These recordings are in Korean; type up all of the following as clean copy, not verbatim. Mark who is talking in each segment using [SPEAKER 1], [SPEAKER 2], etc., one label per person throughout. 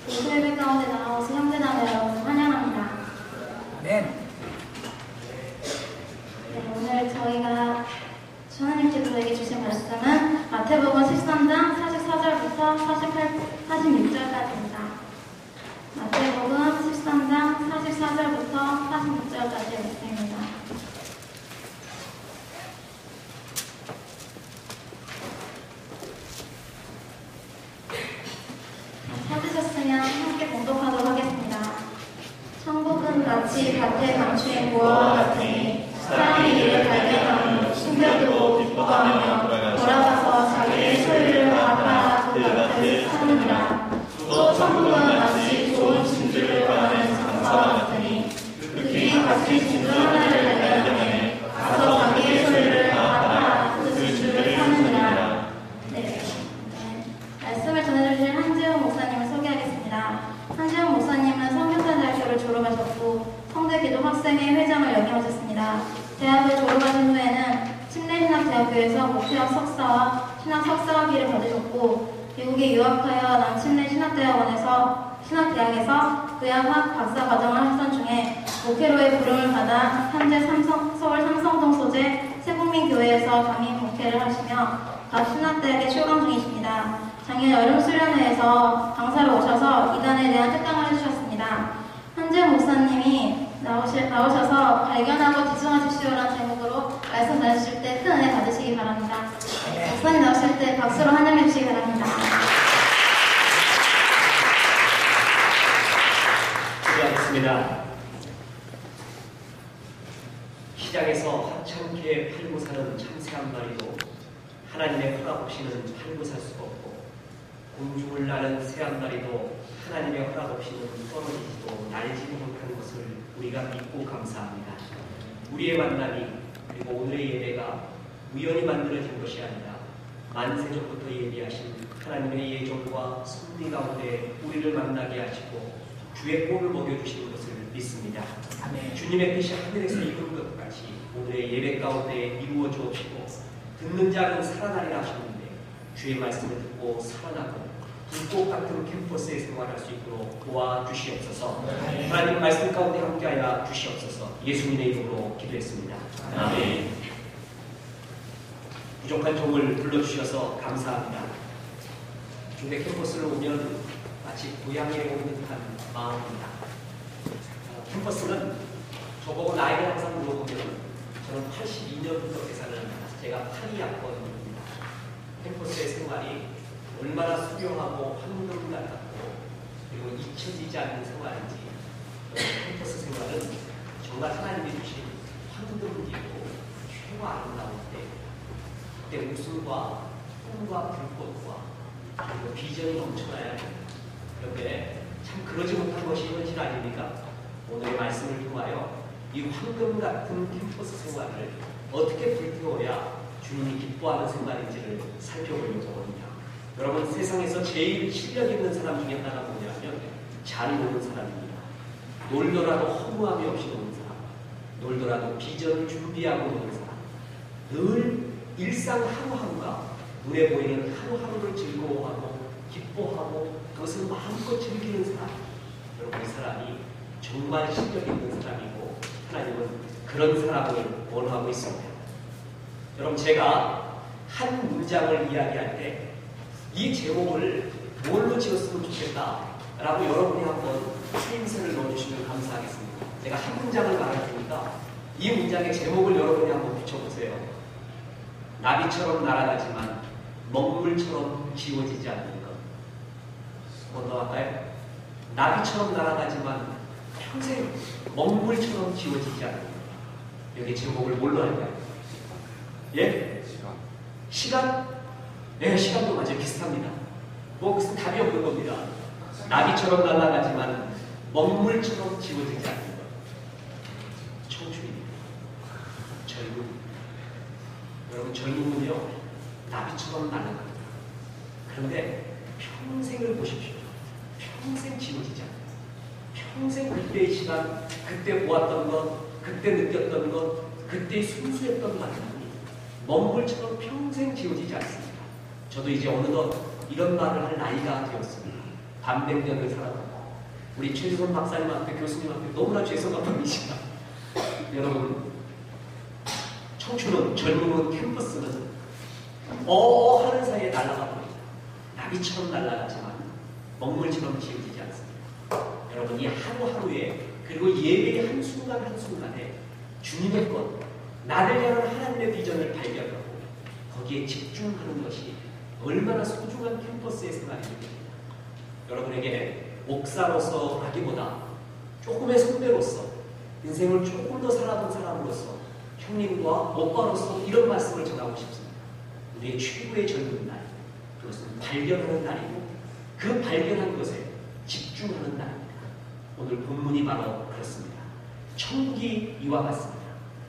[SPEAKER 1] 모두 예배 가운데 나와서 형제자매 여러분 환영합니다.
[SPEAKER 2] 네.
[SPEAKER 1] 오늘 저희가 하나님께서 저에게 주신 말씀은 마태복음 13장 44절부터 46절까지입니다. 마태복음 13장 44절부터 46절까지의 말씀입니다. 찾으셨으면 함께 봉독하도록 하겠습니다. 천국은 마치 밭에 감추인 보화와 같으니 사람이 이를 발견하고 숨겨두고 기뻐하며 돌아가서 자기의 소유를 갚아 그 밭을 사느니라. 또 천국은 마치 좋은 진주를 구하는 장사와 같으니 그 길이 같이 진주 하나를 발견하매 가서 자기의 소유를 갚아 그 진주를 사느니라. 네. 말씀을 전해주실 한지훈 목사님을 소개하겠습니다. 한지훈 목사님은 성균관대학교를 졸업하셨고 성대기도 학생회 회장을 역임하셨습니다. 대학을 졸업하신 후에는 침례신학대학교에서 목회학 석사와 신학 석사학위를 받으셨고 미국에 유학하여 남침례신학대학원에서 신학대학에서 의학학 박사과정을 학선 중에 목회로의 부름을 받아 현재 서울 삼성동 소재 세국민교회에서 담임 목회를 하시며 각 신학대학에 출강 중이십니다. 작년 여름 수련회에서 강사로 오셔서 이단에 대한 특강을 해주셨습니다. 한지훈 목사님이 나오셔서 발견하고 지성하십시오라는 제목으로 말씀 전해주실 때 큰 은혜 받으시기 바랍니다. 목사님 나오실 때 박수로 환영해 주시기 바랍니다.
[SPEAKER 3] 기도하겠습니다. 시장에서 하찮게 팔고 사는 참새한 마리도 하나님의 허락 없이는 팔고 살 수가 없고 공중을 나는 새 한 마리도 하나님의 허락 없이는 떨어지지도 날지도 못하는 것을 우리가 믿고 감사합니다. 우리의 만남이 그리고 오늘의 예배가 우연히 만들어진 것이 아니라 만세전부터 예비하신 하나님의 예정과 섭리 가운데 우리를 만나게 하시고 주의 꼴을 먹여주시는 것을 믿습니다. 아멘. 주님의 뜻이 하늘에서 이룬 것 같이 오늘의 예배 가운데 이루어 주옵시고 듣는 자는 살아나리라 하셨는데 주의 말씀을 듣고 살아나고 불꽃 같은 캠퍼스에 생활할 수 있도록 도와주시옵소서. 하나님 말씀 가운데 함께하여 주시옵소서. 예수님의 이름으로 기도했습니다. 아멘. 부족한 종을 불러주셔서 감사합니다. 중대 캠퍼스를 오면 마치 고향에 온 듯한 마음입니다. 캠퍼스는 저보고 나이를 항상 물어보면 저는 82년부터 계산을 합니다. 제가 82학번입니다. 캠퍼스의 생활이 얼마나 수려하고 황금 같았고 그리고 잊혀지지 않는 생활인지 캠퍼스 생활은 정말 하나님이 주신 황금이고 최고 아름다운 때 그때 웃음과 꿈과 불꽃과 그리고 비전이 넘쳐나야 합니다. 그런데 참 그러지 못한 것이 현실 아닙니까? 오늘의 말씀을 통하여 이 황금 같은 캠퍼스 생활을 어떻게 불태워야 주님이 기뻐하는 생활인지를 살펴보려고 합니다. 여러분, 세상에서 제일 실력 있는 사람 중에 하나가 뭐냐면 잘 노는 사람입니다. 놀더라도 허무함이 없이 노는 사람, 놀더라도 비전을 준비하고 노는 사람, 늘 일상 하루하루가 눈에 보이는 하루하루를 즐거워하고 기뻐하고 그것을 마음껏 즐기는 사람. 여러분, 이 사람이 정말 실력 있는 사람이고 하나님은 그런 사람을 원하고 있습니다. 여러분, 제가 한 문장을 이야기할 때 이 제목을 뭘로 지었으면 좋겠다라고 여러분이 한번 추임새를 넣어주시면 감사하겠습니다. 제가 한 문장을 말할 테니까 이 문장의 제목을 여러분이 한번 붙여보세요. 나비처럼 날아가지만 먹물처럼 지워지지 않는 것. 한번 더 할까요? 나비처럼 날아가지만 평생 먹물처럼 지워지지 않는 것. 여기 제목을 뭘로 할까요? 예? 시간? 네, 시간도 맞아요. 비슷합니다. 뭐 무슨 답이 없는 겁니다. 나비처럼 날아가지만 먹물처럼 지워지지 않는 것. 청춘입니다. 젊음. 여러분, 젊음은요 나비처럼 날아갑니다. 그런데 평생을 보십시오. 평생 지워지지 않아요. 평생 그때의 시간, 그때 보았던 것, 그때 느꼈던 것, 그때 순수했던 만남이 먹물처럼 평생 지워지지 않습니다. 저도 이제 어느덧 이런 말을 할 나이가 되었습니다. 반백년을 살았고 우리 최지선 박사님한테 교수님한테 너무나 죄송한 분이시다. 여러분, 청춘은 젊음은 캠퍼스는 하는 사이에 날아가 버립니다. 나비처럼 날아가지만 먹물처럼 지워지지 않습니다. 여러분, 이 하루하루에 그리고 예배의 한순간 한순간에 주님의 것, 나를 향한 하나님의 비전을 발견하고 거기에 집중하는 것이 얼마나 소중한 캠퍼스의 생활입니다. 여러분에게 목사로서 하기보다 조금의 선배로서 인생을 조금 더 살아본 사람으로서 형님과 오빠로서 이런 말씀을 전하고 싶습니다. 우리의 최고의 젊은 날, 그것은 발견하는 날이고 그 발견한 것에 집중하는 날입니다. 오늘 본문이 바로 그렇습니다. 천국이 이와 같습니다.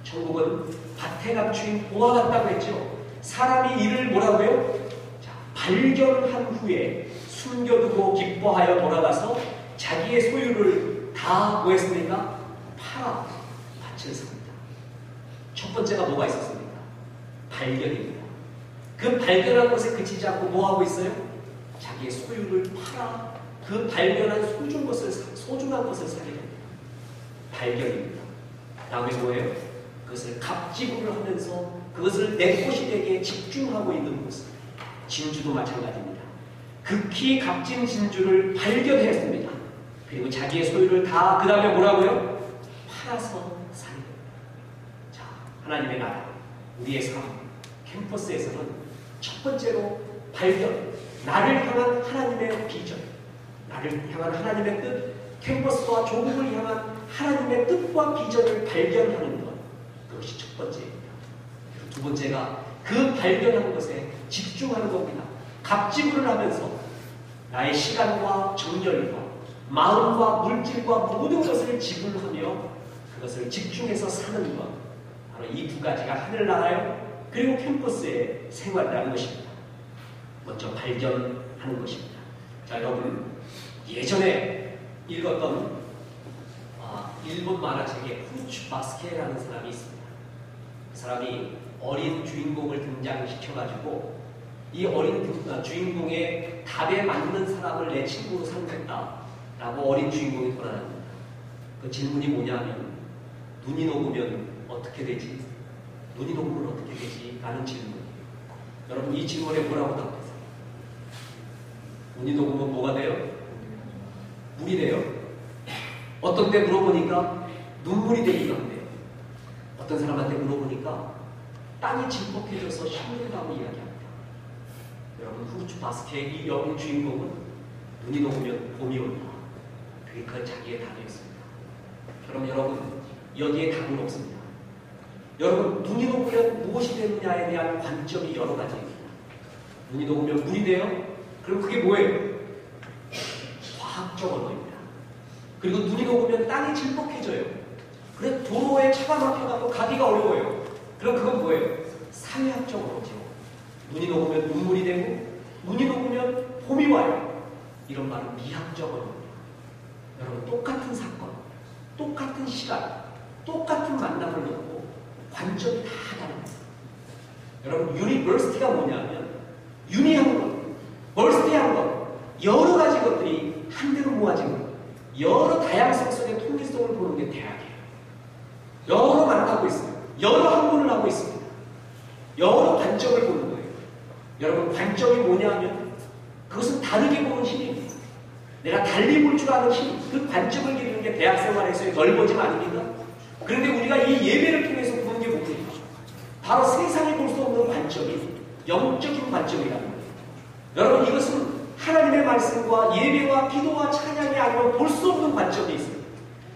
[SPEAKER 3] 천국은 밭에 감추인 보화 같다고 했죠. 사람이 이를 뭐라고요? 자, 발견한 후에 숨겨두고 기뻐하여 돌아가서 자기의 소유를 다 뭐했습니까? 팔아 밭을 삽니다. 첫 번째가 뭐가 있었습니까? 발견입니다. 그 발견한 것에 그치지 않고 뭐하고 있어요? 자기의 소유를 팔아 그 발견한 소중한 것을 사게 됩니다. 발견입니다. 다음에 뭐예요? 그것을 갑지구를 하면서 그것을 내 것이 되게 집중하고 있는 모습. 진주도 마찬가지입니다. 극히 값진 진주를 발견했습니다. 그리고 자기의 소유를 다 그 다음에 뭐라고요? 팔아서 사는 겁니다. 자, 하나님의 나라, 우리의 삶, 캠퍼스에서는 첫 번째로 발견, 나를 향한 하나님의 비전, 나를 향한 하나님의 뜻, 캠퍼스와 조국을 향한 하나님의 뜻과 비전을 발견하는 것, 그것이 첫 번째입니다. 두 번째가 그 발견한 것에 집중하는 겁니다. 갑지구를 하면서 나의 시간과 정열과 마음과 물질과 모든 것을 지불하며 그것을 집중해서 사는 것, 바로 이 두 가지가 하늘나라요 그리고 캠퍼스의 생활이라는 것입니다. 먼저 발견하는 것입니다. 자, 여러분, 예전에 읽었던 일본 만화책에 후르츠 바스케라는 사람이 있습니다. 그 사람이 어린 주인공을 등장시켜가지고 이 어린 주인공의 답에 맞는 사람을 내 친구로 삼겠다라고 어린 주인공이 돌아다닙니다. 그 질문이 뭐냐면, 눈이 녹으면 어떻게 되지? 눈이 녹으면 어떻게 되지? 라는 질문이에요. 여러분, 이 질문에 뭐라고 답하세요? 눈이 녹으면 뭐가 돼요? 물이 돼요. 어떤 때 물어보니까 눈물이 되기도 한대요. 어떤 사람한테 물어보니까 땅이 질퍽해져서 힘들다고 이야기합니다. 여러분, 후르츠 바스케의 이 여인 주인공은 눈이 녹으면 봄이 온다. 그게 그 자기의 답이었습니다. 그럼 여러분, 여기에 답은 없습니다. 여러분, 눈이 녹으면 무엇이 되느냐에 대한 관점이 여러 가지입니다. 눈이 녹으면 물이 돼요? 그럼 그게 뭐예요? 과학적 언어입니다. 그리고 눈이 녹으면 땅이 질퍽해져요. 그래, 도로에 차가 막혀가고 가기가 어려워요. 그럼 그건 뭐예요? 사회학적 언어죠. 눈이 녹으면 눈물이 되고, 눈이 녹으면 봄이 와요. 이런 말은 미학적 언어입니다. 여러분, 똑같은 사건, 똑같은 시간, 똑같은 만남을 놓고 관점이 다 다릅니다. 여러분, 유니버시티가 뭐냐면, 유니한 것, 벌스티한 것, 여러 가지 것들이 한데로 모아진 것, 여러 다양성 속의 통일성을 보는 게 대학이에요. 여러 만나고 있어요. 여러 학문을 하고 있습니다. 여러 관점을 보는 거예요. 여러분, 관점이 뭐냐면 그것은 다르게 보는 힘입니다. 내가 달리 볼 줄 아는 힘, 그 관점을 기르는 게 대학 생활에서의 넓어짐 아닙니까? 그런데 우리가 이 예배를 통해서 보는 게 뭡니까? 바로 세상에 볼 수 없는 관점이 영적인 관점이라는 거예요. 여러분, 이것은 하나님의 말씀과 예배와 기도와 찬양이 아니면 볼 수 없는 관점이 있습니다.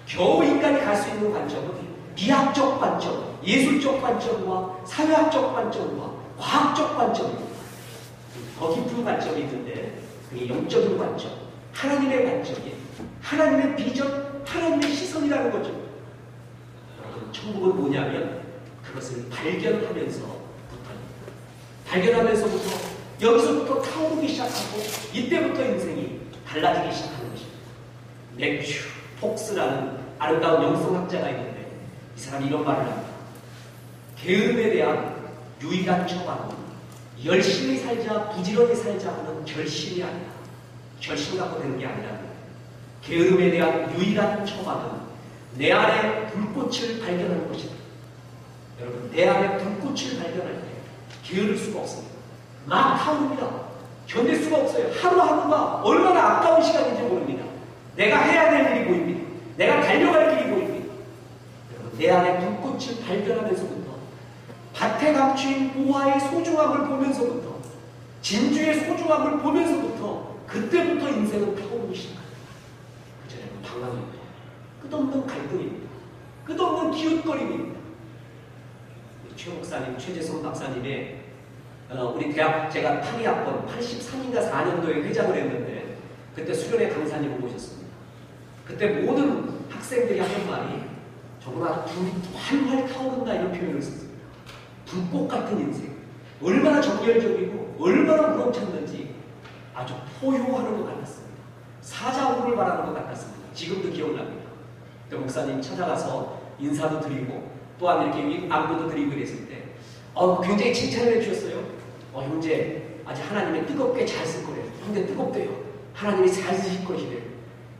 [SPEAKER 3] 겨우 인간이 갈 수 있는 관점은 비학적 관점, 예술적 관점과 사회학적 관점과 과학적 관점입니다. 더 깊은 관점이 있는데 그게 영적인 관점, 하나님의 관점이에요. 하나님의 비전, 하나님의 시선이라는 거죠. 여러분, 천국은 뭐냐면 그것을 발견하면서부터입니다. 발견하면서부터 여기서부터 타오르기 시작하고 이때부터 인생이 달라지기 시작하는 것입니다. 맥주 폭스라는 아름다운 영성학자가 있는데 이 사람이 이런 말을 합니다. 게으름에 대한 유일한 처방은 열심히 살자, 부지런히 살자 하는 결심이 아니라 결심 갖고 되는 게 아니라 게으름에 대한 유일한 처방은 내 안에 불꽃을 발견하는 것이다. 여러분, 내 안에 불꽃을 발견할 때 게으를 수가 없습니다. 막 타오릅니다. 견딜 수가 없어요. 하루하루가 얼마나 아까운 시간인지 모릅니다. 내가 해야 될 일이 보입니다. 내가 달려갈 길이 보입니다. 여러분, 내 안에 불꽃을 발견하면서부터 밭에 감추인 보화의 소중함을 보면서부터 진주의 소중함을 보면서부터 그때부터 인생은 타오르기 시작합니다. 그전에는 방황입니다. 끝없는 갈등입니다. 끝없는 기웃거림입니다. 최 목사님, 최재성 박사님의 우리 대학 제가 82학번 83인가 4년도에 회장을 했는데 그때 수련회 강사님을 모셨습니다. 그때 모든 학생들이 하는 말이 정말 불이 활활 타오른다 이런 표현을 썼습니다. 불꽃 같은 인생. 얼마나 정열적이고 얼마나 우렁찼는지 아주 포효하는 것 같았습니다. 사자후를 말하는 것 같았습니다. 지금도 기억납니다. 그때 목사님 찾아가서 인사도 드리고 또한 이렇게 안부도 드리고 그랬을 때 굉장히 칭찬을 해주셨어요. 형제 아직 하나님이 뜨겁게 잘 쓸 거래요. 형제 뜨겁대요. 하나님이 잘 쓰실 것이래요.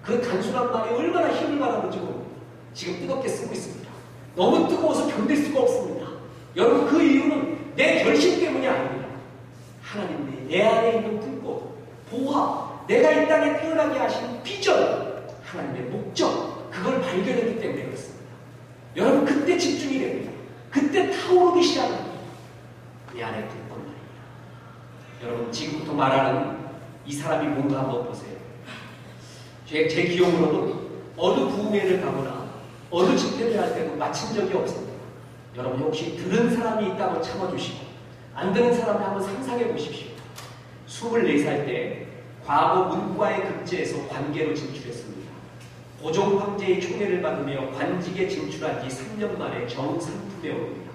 [SPEAKER 3] 그 단순한 말이 얼마나 힘을 받았는지 모릅니다. 지금 뜨겁게 쓰고 있습니다. 너무 뜨거워서 견딜 수가 없습니다. 여러분, 그 이유는 내 결심 때문이 아닙니다. 하나님이 내 안에 있는 불꽃, 보화, 내가 이 땅에 태어나게 하신 비전, 하나님의 목적, 그걸 발견했기 때문에 그렇습니다. 여러분, 그때 집중이 됩니다. 그때 타오르기 시작합니다. 내 안에 불꽃 말입니다. 여러분, 지금부터 말하는 이 사람이 뭔가 한번 보세요. 제 기억으로는 어느 부흥회를 가거나 어느 집회를 할 때도 마친 적이 없습니다. 여러분, 혹시 들은 사람이 있다고 참아주시고 안 들은 사람을 한번 상상해 보십시오. 24살 때 과거 문과의 급제에서 관계로 진출했습니다. 고종 황제의 총애를 받으며 관직에 진출한 지 3년 만에 정상품에 오릅니다.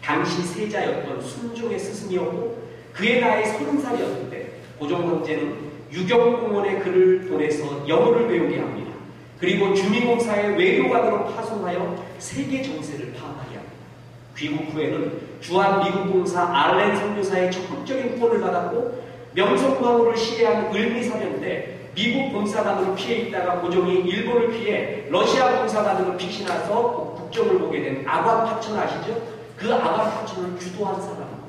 [SPEAKER 3] 당시 세자였던 순종의 스승이었고 그의 나이 30살이었을 때 고종 황제는 유경공원에 그를 보내서 영어를 배우게 합니다. 그리고 주민공사의 외교관으로 파송하여 세계 정세를 파악하게 합니다. 귀국 후에는 주한 미국 공사 알렌 선교사의 적극적인 후원을 받았고 명성황후를 시해한 을미사변 때 미국 공사관으로 피해 있다가 고종이 일본을 피해 러시아 공사관으로 빛이 나서 국정을 보게 된 아관파천 아시죠? 그 아관파천을 주도한 사람입니다.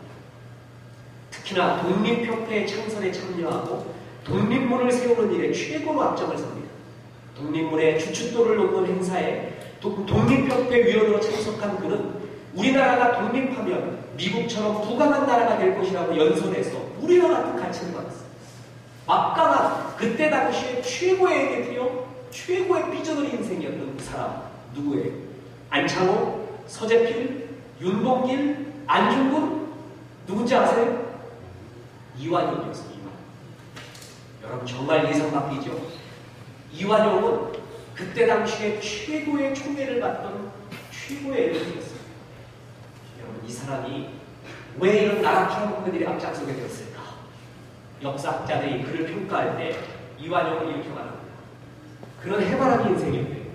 [SPEAKER 3] 특히나 독립협회 창설에 참여하고 독립문을 세우는 일에 최고로 앞장을 섭니다. 독립문의 주춧돌을 놓는 행사에 독립협회 위원으로 참석한 그는 우리나라가 독립하면 미국처럼 부강한 나라가 될 것이라고 연설해서 우리나라 같은 가치를 받았습니다. 막강한 그때 당시에 최고의 에디트요, 최고의 비전의 인생이었던 그 사람 누구예요? 안창호, 서재필, 윤봉길, 안중근, 누군지 아세요? 이완용이었어요. 여러분, 정말 예상 밖이죠? 이완용은 그때 당시에 최고의 총애를 받던 최고의 에디트였어요. 여러분, 이 사람이 왜 이런 나라처럼 그들이 앞장서게 되었을까? 역사학자들이 그를 평가할 때 이완용을 이렇게 말합니다. 그런 해바라기 인생인데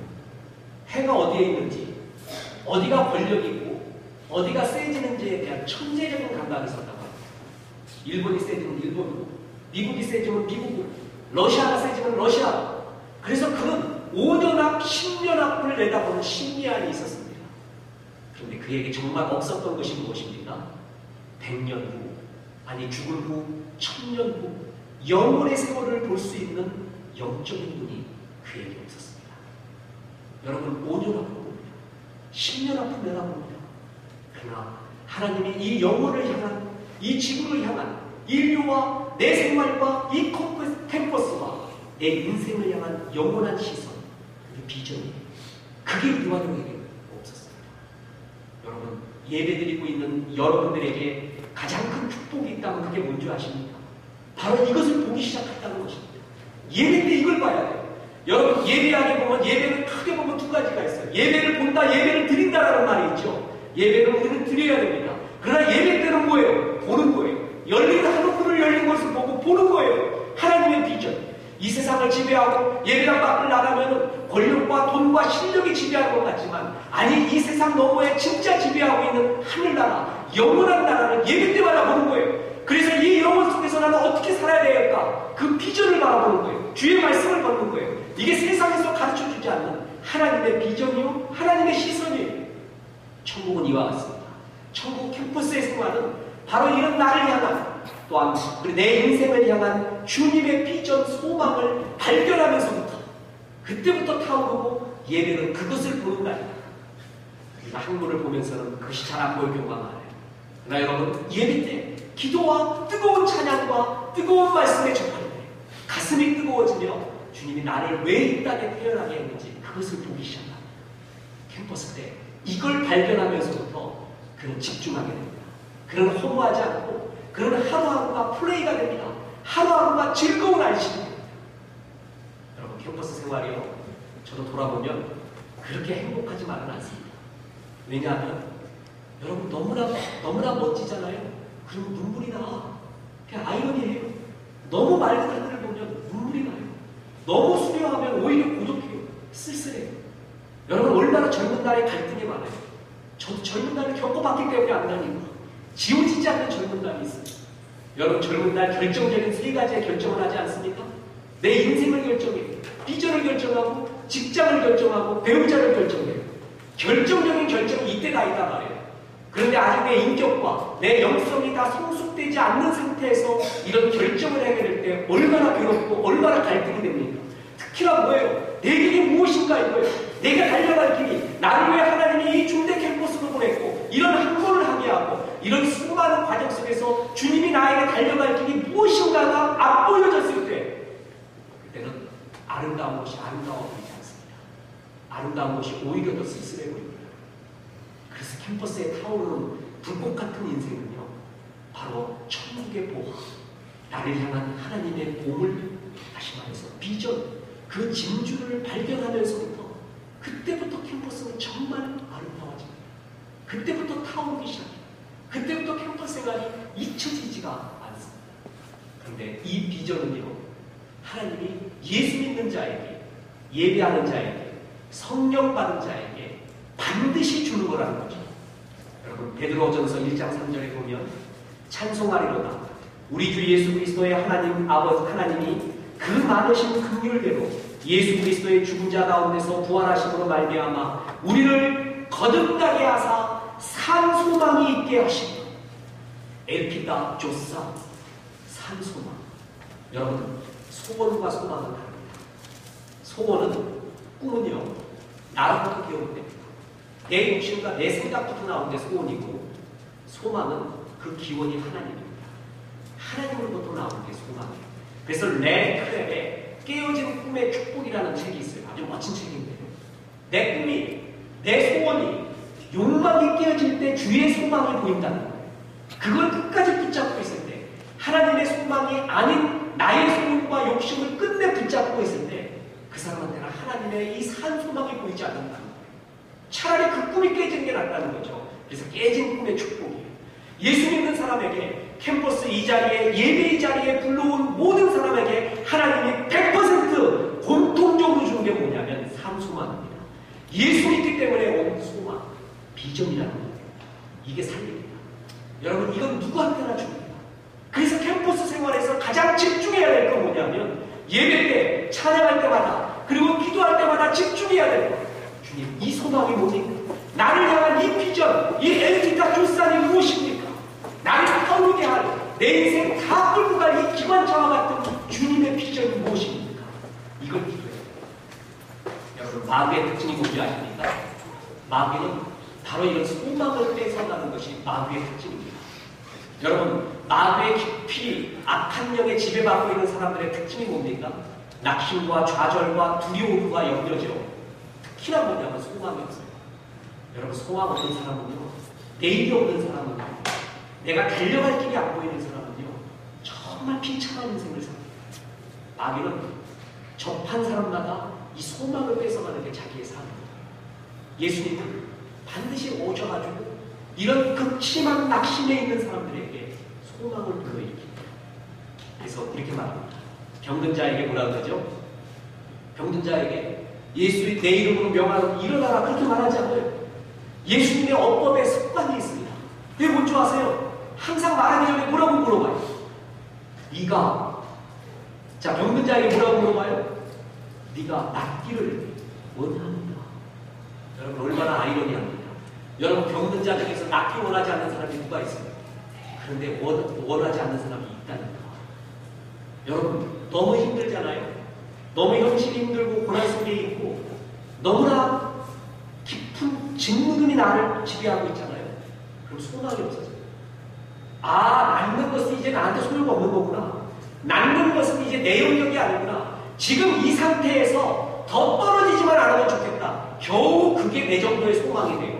[SPEAKER 3] 해가 어디에 있는지, 어디가 권력이 있고 어디가 세지는지에 대한 천재적인 감각이 있었다고 합니다. 일본이 세지면 일본이고 미국이 세지면 미국이고 러시아가 세지면 러시아. 그래서 그는 5년 앞, 10년 앞을 내다보는 심리안이 있었습니다. 그런데 그에게 정말 없었던 것이 무엇입니까? 100년 후, 아니 죽은 후, 1000년 후 영원의 세월을 볼 수 있는 영적인 눈이 그에게 없었습니다. 여러분, 5년 앞을 봅니다. 10년 앞을 내다봅니다. 그러나 하나님이 이 영혼을 향한, 이 지구를 향한 인류와 내 생활과 이 캠퍼스와 내 인생을 향한 영원한 시선, 그게 비전이에요. 그게 이완용에게 없었습니다. 여러분, 예배드리고 있는 여러분들에게 가장 큰 축복이 있다면 그게 뭔지 아십니까? 바로 이것을 보기 시작했다는 것입니다. 예배 때 이걸 봐야 돼요. 여러분, 예배하게 보면 예배를 크게 보면 두 가지가 있어요. 예배를 본다, 예배를 드린다라는 말이 있죠. 예배를 우리는 드려야 됩니다. 그러나 예배 때는 뭐예요? 보는 거예요. 열린 하늘문을 열린 것을 보고 보는 거예요. 하나님의 비전. 이 세상을 지배하고 예배당 밖을 나가면 권력과 돈과 실력이 지배하는 것 같지만, 아니, 이 세상 너머에 진짜 지배하고 있는 하늘나라, 영원한 나라를 예배 때마다 보는 거예요. 그래서 이 영혼 속에서 나는 어떻게 살아야 될까? 그 비전을 바라보는 거예요. 주의 말씀을 받는 거예요. 이게 세상에서 가르쳐주지 않는 하나님의 비전이요, 하나님의 시선이에요. 천국은 이와 같습니다. 천국 캠퍼스의 생활은 바로 이런 나를 향한, 또한 내 인생을 향한 주님의 비전, 소망을 발견하면서부터, 그때부터 타오르고 예배는 그것을 보는 거 아닙니까? 우리가 학문을 보면서는 그것이 잘 안 보일 경우가 많아요. 그러나 여러분, 예배 때 기도와 뜨거운 찬양과 뜨거운 말씀에 접할 때 가슴이 뜨거워지며 주님이 나를 왜 이 땅에 태어나게 했는지 그것을 보기 시작합니다. 캠퍼스 때 이걸 발견하면서부터 그는 집중하게 됩니다. 그는 허무하지 않고 그는 하루하루가 플레이가 됩니다. 하루하루가 즐거운 안식입니다. 여러분, 캠퍼스 생활이요, 저도 돌아보면 그렇게 행복하지만은 않습니다. 왜냐하면 여러분 너무나 멋지잖아요. 그러면 눈물이 나. 그냥 아이러니해요. 너무 맑은 하늘을 보면 눈물이 나요. 너무 수려하면 오히려 고독해요. 쓸쓸해요. 여러분, 얼마나 젊은 날에 갈등이 많아요. 저도 젊은 날을 겪어봤기 때문에 안다니까. 지워지지 않는 젊은 날이 있어요. 여러분, 젊은 날 결정적인 세 가지의 결정을 하지 않습니까? 내 인생을 결정해요. 비전을 결정하고 직장을 결정하고 배우자를 결정해요. 결정적인 결정이 이때 다 있단 말이에요. 그런데 아직 내 인격과 내 영성이 다 성숙되지 않는 상태에서 이런 결정을 하게 될 때 얼마나 괴롭고 얼마나 갈등이 됩니까? 특히나 뭐예요? 내 길이 무엇인가 이거예요. 내가 달려갈 길이, 나를 위해 하나님이 이 중대 캠퍼스로 보냈고 이런 항구를 하게 하고 이런 수많은 과정 속에서 주님이 나에게 달려갈 길이 무엇인가가 안 보여졌을 때, 그때는 아름다운 것이 아름다워 보이지 않습니다. 아름다운 것이 오히려 더 쓸쓸해 보입니다. 그래서 캠퍼스에 타오르는 불꽃 같은 인생은요, 바로 천국의 보화, 나를 향한 하나님의 보물, 다시 말해서 비전, 그 진주를 발견하면서부터 그때부터 캠퍼스는 정말 아름다워집니다. 그때부터 타오르기 시작해요. 그때부터 캠퍼스 생활이 잊혀지지가 않습니다. 그런데 이 비전은요, 하나님이 예수 믿는 자에게, 예배하는 자에게, 성령 받은 자에게 반드시 주는 거라는 거죠. 여러분, 베드로전서 1장 3절에 보면 찬송하리로다 우리 주 예수 그리스도의 하나님 아버지 하나님이 그 많으신 긍휼대로 예수 그리스도의 죽은 자 가운데서 부활하심으로 말미암아 우리를 거듭나게 하사 산 소망이 있게 하시고, 엘피다 조사 산 소망. 여러분, 소원과 소망은 다릅니다. 소원은, 꿈은요, 나로부터 기원됩니다. 내 욕심과 내 생각부터 나오는 게 소원이고, 소망은 그 기원이 하나님입니다. 하나님으로부터 나오는 게 소망이에요. 그래서 레 크랩의 깨어진 꿈의 축복이라는 책이 있어요. 아주 멋진 책인데요. 내 꿈이, 내 소원이, 욕망이 깨어질 때 주의 소망이 보인다는 거예요. 그걸 끝까지 붙잡고 있을 때, 하나님의 소망이 아닌 나의 소원과 욕심을 끝내 붙잡고 있을 때, 그 사람한테는 하나님의 이 산 소망이 보이지 않는다는 거예요. 차라리 그 꿈이 깨진 게 낫다는 거죠. 그래서 깨진 꿈의 축복이에요. 예수 믿는 사람에게, 캠퍼스 이 자리에, 예배 이 자리에 불러온 모든 사람에게 하나님이 100% 공통적으로 주는 게 뭐냐면 산 소망입니다. 예수 믿기 때문에 온 소망, 비전이라는 거예요. 이게 살립니다. 여러분, 이건 누구한테나 줍니다. 그래서 캠퍼스 생활에서 가장 집중해야 될 건 뭐냐면 예배 때, 찬양할 때마다, 그리고 기도할 때마다 집중해야 될 거예요. 주님, 이 소망이 뭡니까? 나를 향한 이 비전, 이 엘티타 조산이 무엇입니까? 나를 타오르게 할, 내 인생 다 끌고 갈 이 기관차와 같은 주님의 비전이 무엇입니까? 이걸 기도해야 돼요. 여러분, 마귀의 특징이 뭔지 아십니까? 마귀는 바로 이런 소망을 뺏어가는 것이 마귀의 특징입니다. 여러분, 마귀의 깊이 악한 영에 지배받고 있는 사람들의 특징이 뭡니까? 낙심과 좌절과 두려움과 염려죠. 특히나 뭐냐면 소망이 없어요. 여러분, 소망 없는 사람은요, 내일이 없는 사람은요, 내가 달려갈 길이 안 보이는 사람은요, 정말 비참한 인생을 삽니다. 마귀는 접한 사람마다 이 소망을 뺏어가는 게 자기의 삶입니다. 예수님은 반드시 오셔가지고 이런 극심한 낙심에 있는 사람들에게 소망을 불러일으킵니다. 그래서 이렇게 말합니다. 병든 자에게 뭐라 그러죠? 병든 자에게 예수의 내 이름으로 명하라 일어나라, 그렇게 말하지 않아요. 예수님의 어법에 습관이 있습니다. 그게 뭔지 아세요? 항상 말하기 전에 뭐라고 물어봐요? 네가 자 병든 자에게 뭐라고 물어봐요? 네가 낫기를 원하느냐? 여러분 얼마나 아이러니합니까? 여러분 병든 자 중에서 낫기 원하지 않는 사람이 누가 있습니까? 그런데 원하지 않는 사람이 있다니까. 여러분 너무 힘들잖아요. 너무 현실이 힘들고 고난 속에 있고 너무나 깊은 직무금이 나를 지배하고 있잖아요. 그럼 소망이 없어져요. 낫는 것은 이제 나한테 소용없는 거구나. 낫는 것은 이제 내 영역이 아니구나. 지금 이 상태에서 더 떨어지지만 않으면 좋겠다. 겨우 그게 내 정도의 소망이 돼요.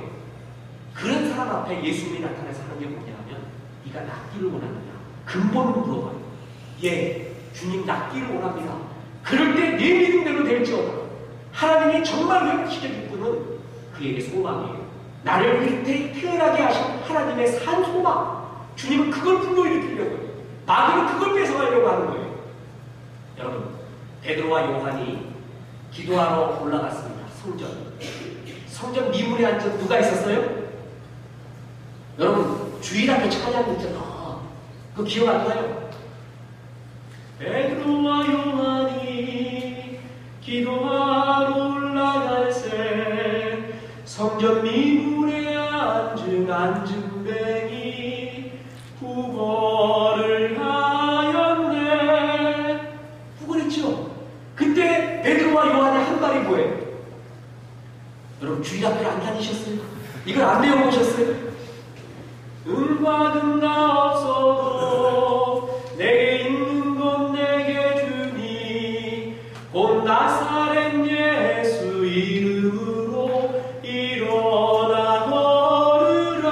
[SPEAKER 3] 그런 사람 앞에 예수님이 나타나서 하는 게 뭐냐면 네가 낫기를 원하느냐. 근본을 물어봐요. 예, 주님 낫기를 원합니다. 그럴 때 내 믿음대로 될지어다. 하나님이 정말 회복시켜줄 분은 그에게 소망이에요. 나를 위태 태어나게 하신 하나님의 산 소망. 주님은 그걸 불러일으키려고 해요. 마귀는 그걸 뺏어가려고 하는 거예요. 여러분, 베드로와 요한이 기도하러 올라갔습니다. 성전 미문에 앉은 누가 있었어요? 여러분, 주일 앞에 찬양 있잖아. 그거 기억 안 나요? 베드로와 요한이 기도하러 올라갈새 성전 미문에 앉은 안진뱅이 구걸을 하였네. 구걸했죠? 그때 베드로와 요한의 한 말이 뭐예요? 여러분 주일 앞에 안 다니셨어요? 이걸 안 배워보셨어요? 은과 금가 없어도 내게 있는 것 내게 주니 곧 나사렛 예수 이름으로 일어나 걸으라.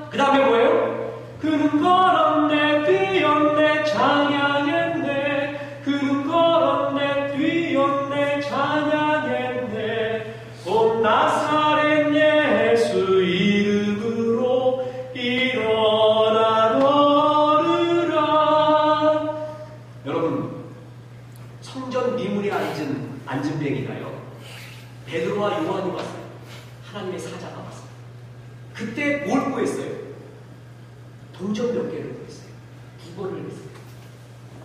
[SPEAKER 3] 그 다음에 뭐예요? 그는 걸었네 뛰었네 찬양했네. 그는 걸었네 뛰었네 찬양했네. 곧 나사렛 예수 이름으로 일어나 걸으라. 여러분 성전 미문에 앉은 뱅이가요 베드로와 요한이 왔어요. 하나님의 사자가 왔어요. 그때 뭘 구했어요? 동전 몇 개를 구했어요. 2번을 했어요.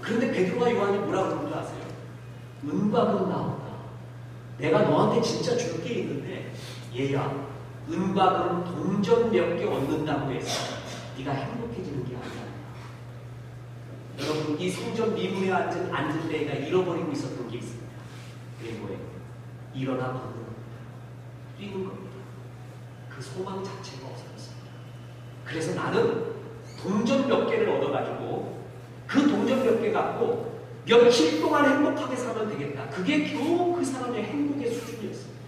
[SPEAKER 3] 그런데 베드로와 요한이 뭐라고 그런 줄 아세요? 은과 금 나온다. 내가 너한테 진짜 줄 게 있는데 얘야 은과 금 동전 몇 개 얻는다고 해서 네가 행복해지는 게 아니야. 여러분 이 성전 미문에 앉은 데가 잃어버리고 있었던 게 있습니다. 그게 뭐예요? 일어나 걷는 겁니다. 뛰는 겁니다. 그 소망 자체가 없어졌습니다. 그래서 나는 동전 몇 개를 얻어가지고 그 동전 몇 개 갖고 며칠 동안 행복하게 살면 되겠다. 그게 겨우 그 사람의 행복의 수준이었습니다.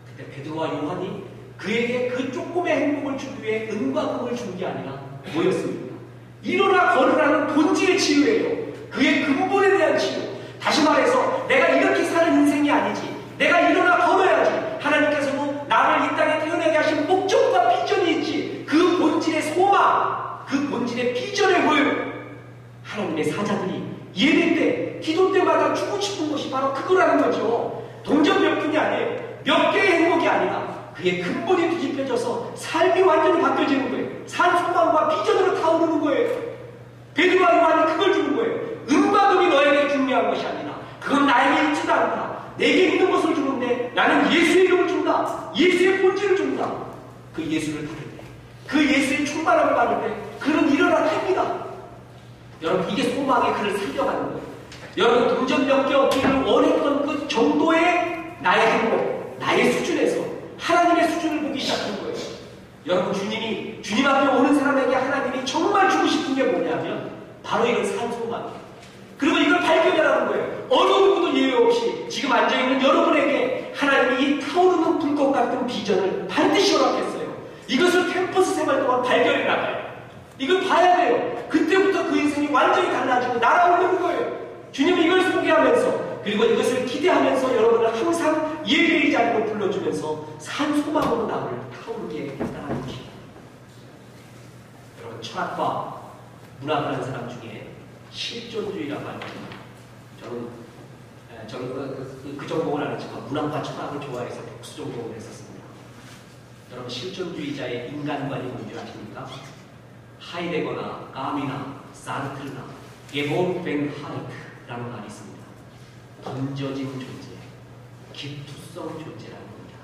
[SPEAKER 3] 그때 베드로와 요한이 그에게 그 조금의 행복을 주기 위해 은과 금을 준 게 아니라 뭐였습니까? 일어나 걸으라는 본질의 치유예요. 그의 근본에 대한 치유. 다시 말해서 내가 이렇게 사는 인생이 아니지. 내가 일어나 걸어야지. 하나님께서도 나를 이 땅에 태어나게 하신 목적과 비전이 있지. 그 본질의 소망, 그 본질의 비전에 뭐예요? 하나님의 사자들이 예배 때, 기도 때마다 주고 싶은 것이 바로 그거라는 거죠. 동전 몇 푼이 아니에요. 몇 개의 행복이 아니라 그의 근본이 뒤집혀져서 삶이 완전히 바뀌어지는 거예요. 산 소망과 비전으로 타오르는 거예요. 베드로와 요한이 그걸 주는 거예요. 은과 금이 너에게 중요한 것이 아니라 그건 나에게 있지도 않다. 내게 있는 것을 주는데 나는 예수의 이름을 준다. 예수의 본질을 준다. 그 예수를 받을 때, 그 예수의 충만함을 받을 때 그는 일어나 탑니다. 여러분 이게 소망의 그를 살려가는 거예요. 여러분 동전 몇 개 얻기를 원했던 그 정도의 나의 행복, 나의 수준에서 하나님의 수준을 보기 시작한 거예요. 여러분 주님 앞에 오는 사람에게 하나님이 정말 주고 싶은 게 뭐냐면 바로 이런 산소망이에요. 그리고 이걸 발견하라는 거예요. 어느 누구도 예외 없이 지금 앉아있는 여러분에게 하나님이 이 타오르는 불꽃 같은 비전을 반드시 허락했어요. 이것을 캠퍼스 생활 동안 발견해 나가요. 이걸 봐야 돼요. 그때부터 그 인생이 완전히 달라지고 날아오르는 거예요. 주님이 이걸 소개하면서 그리고 이것을 기대하면서 여러분을 항상 예배의 자리로 불러주면서 산소망으로 나를 타오르게 했다는 것입니다. 여러분 철학과 문학하는 사람 중에 실존주의라고 합니다. 저는 그 전공을 안 했지만 문학과 철학을 좋아해서 복수 전공을 했었습니다. 여러분 실존주의자의 인간관이 뭔지 아십니까? 하이데거나 까미나 사르트르나 게본 벤 하이크라는 말이 있습니다. 던져진 존재, 기투성 존재라는 겁니다.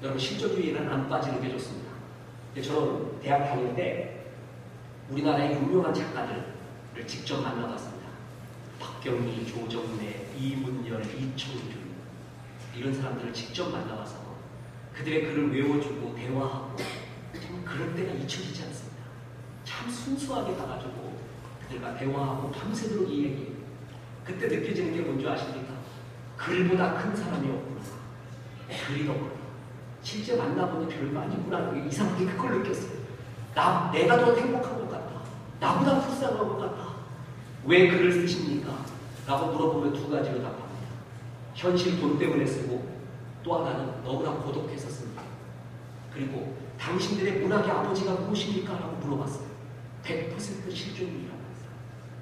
[SPEAKER 3] 여러분 실존주의에는 안 빠지는 게 좋습니다. 저는 대학 다닐 때 우리나라의 유명한 작가들을 직접 만나봤습니다. 박경리, 조정래, 이문열, 이청준 이런 사람들을 직접 만나봐서 그들의 글을 외워주고 대화하고 참 그럴 때가 잊혀지지 않습니다. 참 순수하게 가가지고 그들과 대화하고 밤새도록 이야기해요. 그때 느껴지는 게 뭔지 아십니까? 글보다 큰 사람이 없구나. 글이 더 크구나. 실제 만나보니 별거 아니구나. 이상하게 그걸 느꼈어요. 내가 더 행복한 것 같다. 나보다 불쌍한 것 같다. 왜 글을 쓰십니까? 라고 물어보면 두 가지로 답합니다. 현실 돈 때문에 쓰고 또 하나는 너무나 고독해서 씁니다. 그리고 당신들의 문학의 아버지가 무엇입니까? 라고 물어봤어요. 100% 실존주의라고 했어요.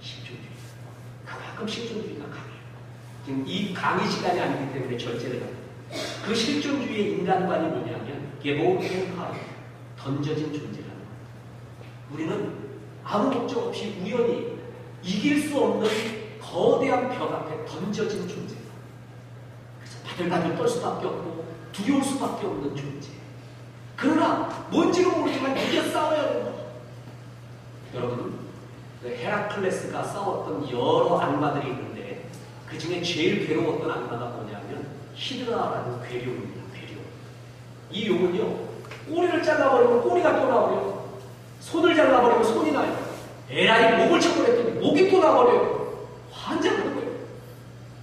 [SPEAKER 3] 실존주의. 그만큼 실존주의가 강해요. 지금 이 강의 시간이 아니기 때문에 절제를 합니다. 그 실존주의의 인간관이 뭐냐면 게보텐하이 던져진 존재라는 거예요. 우리는 아무 목적 없이 우연히 이길 수 없는 거대한 벽 앞에 던져진 존재다. 그래서 바들바들 떨 수밖에 없고 두려울 수밖에 없는 존재. 그러나 뭔지는 모르지만 이겨 싸워야 된다. 여러분, 헤라클레스가 싸웠던 여러 악마들이 있는데 그 중에 제일 괴로웠던 악마가 뭐냐면 히드라라는 괴룡입니다. 괴룡. 이 용은요, 꼬리를 잘라버리면 꼬리가 또 나오고요, 손을 잘라버리면 손이 나요. 에라이 목을 쳐버렸더니 목이 또 나버려요. 환장하는 거예요.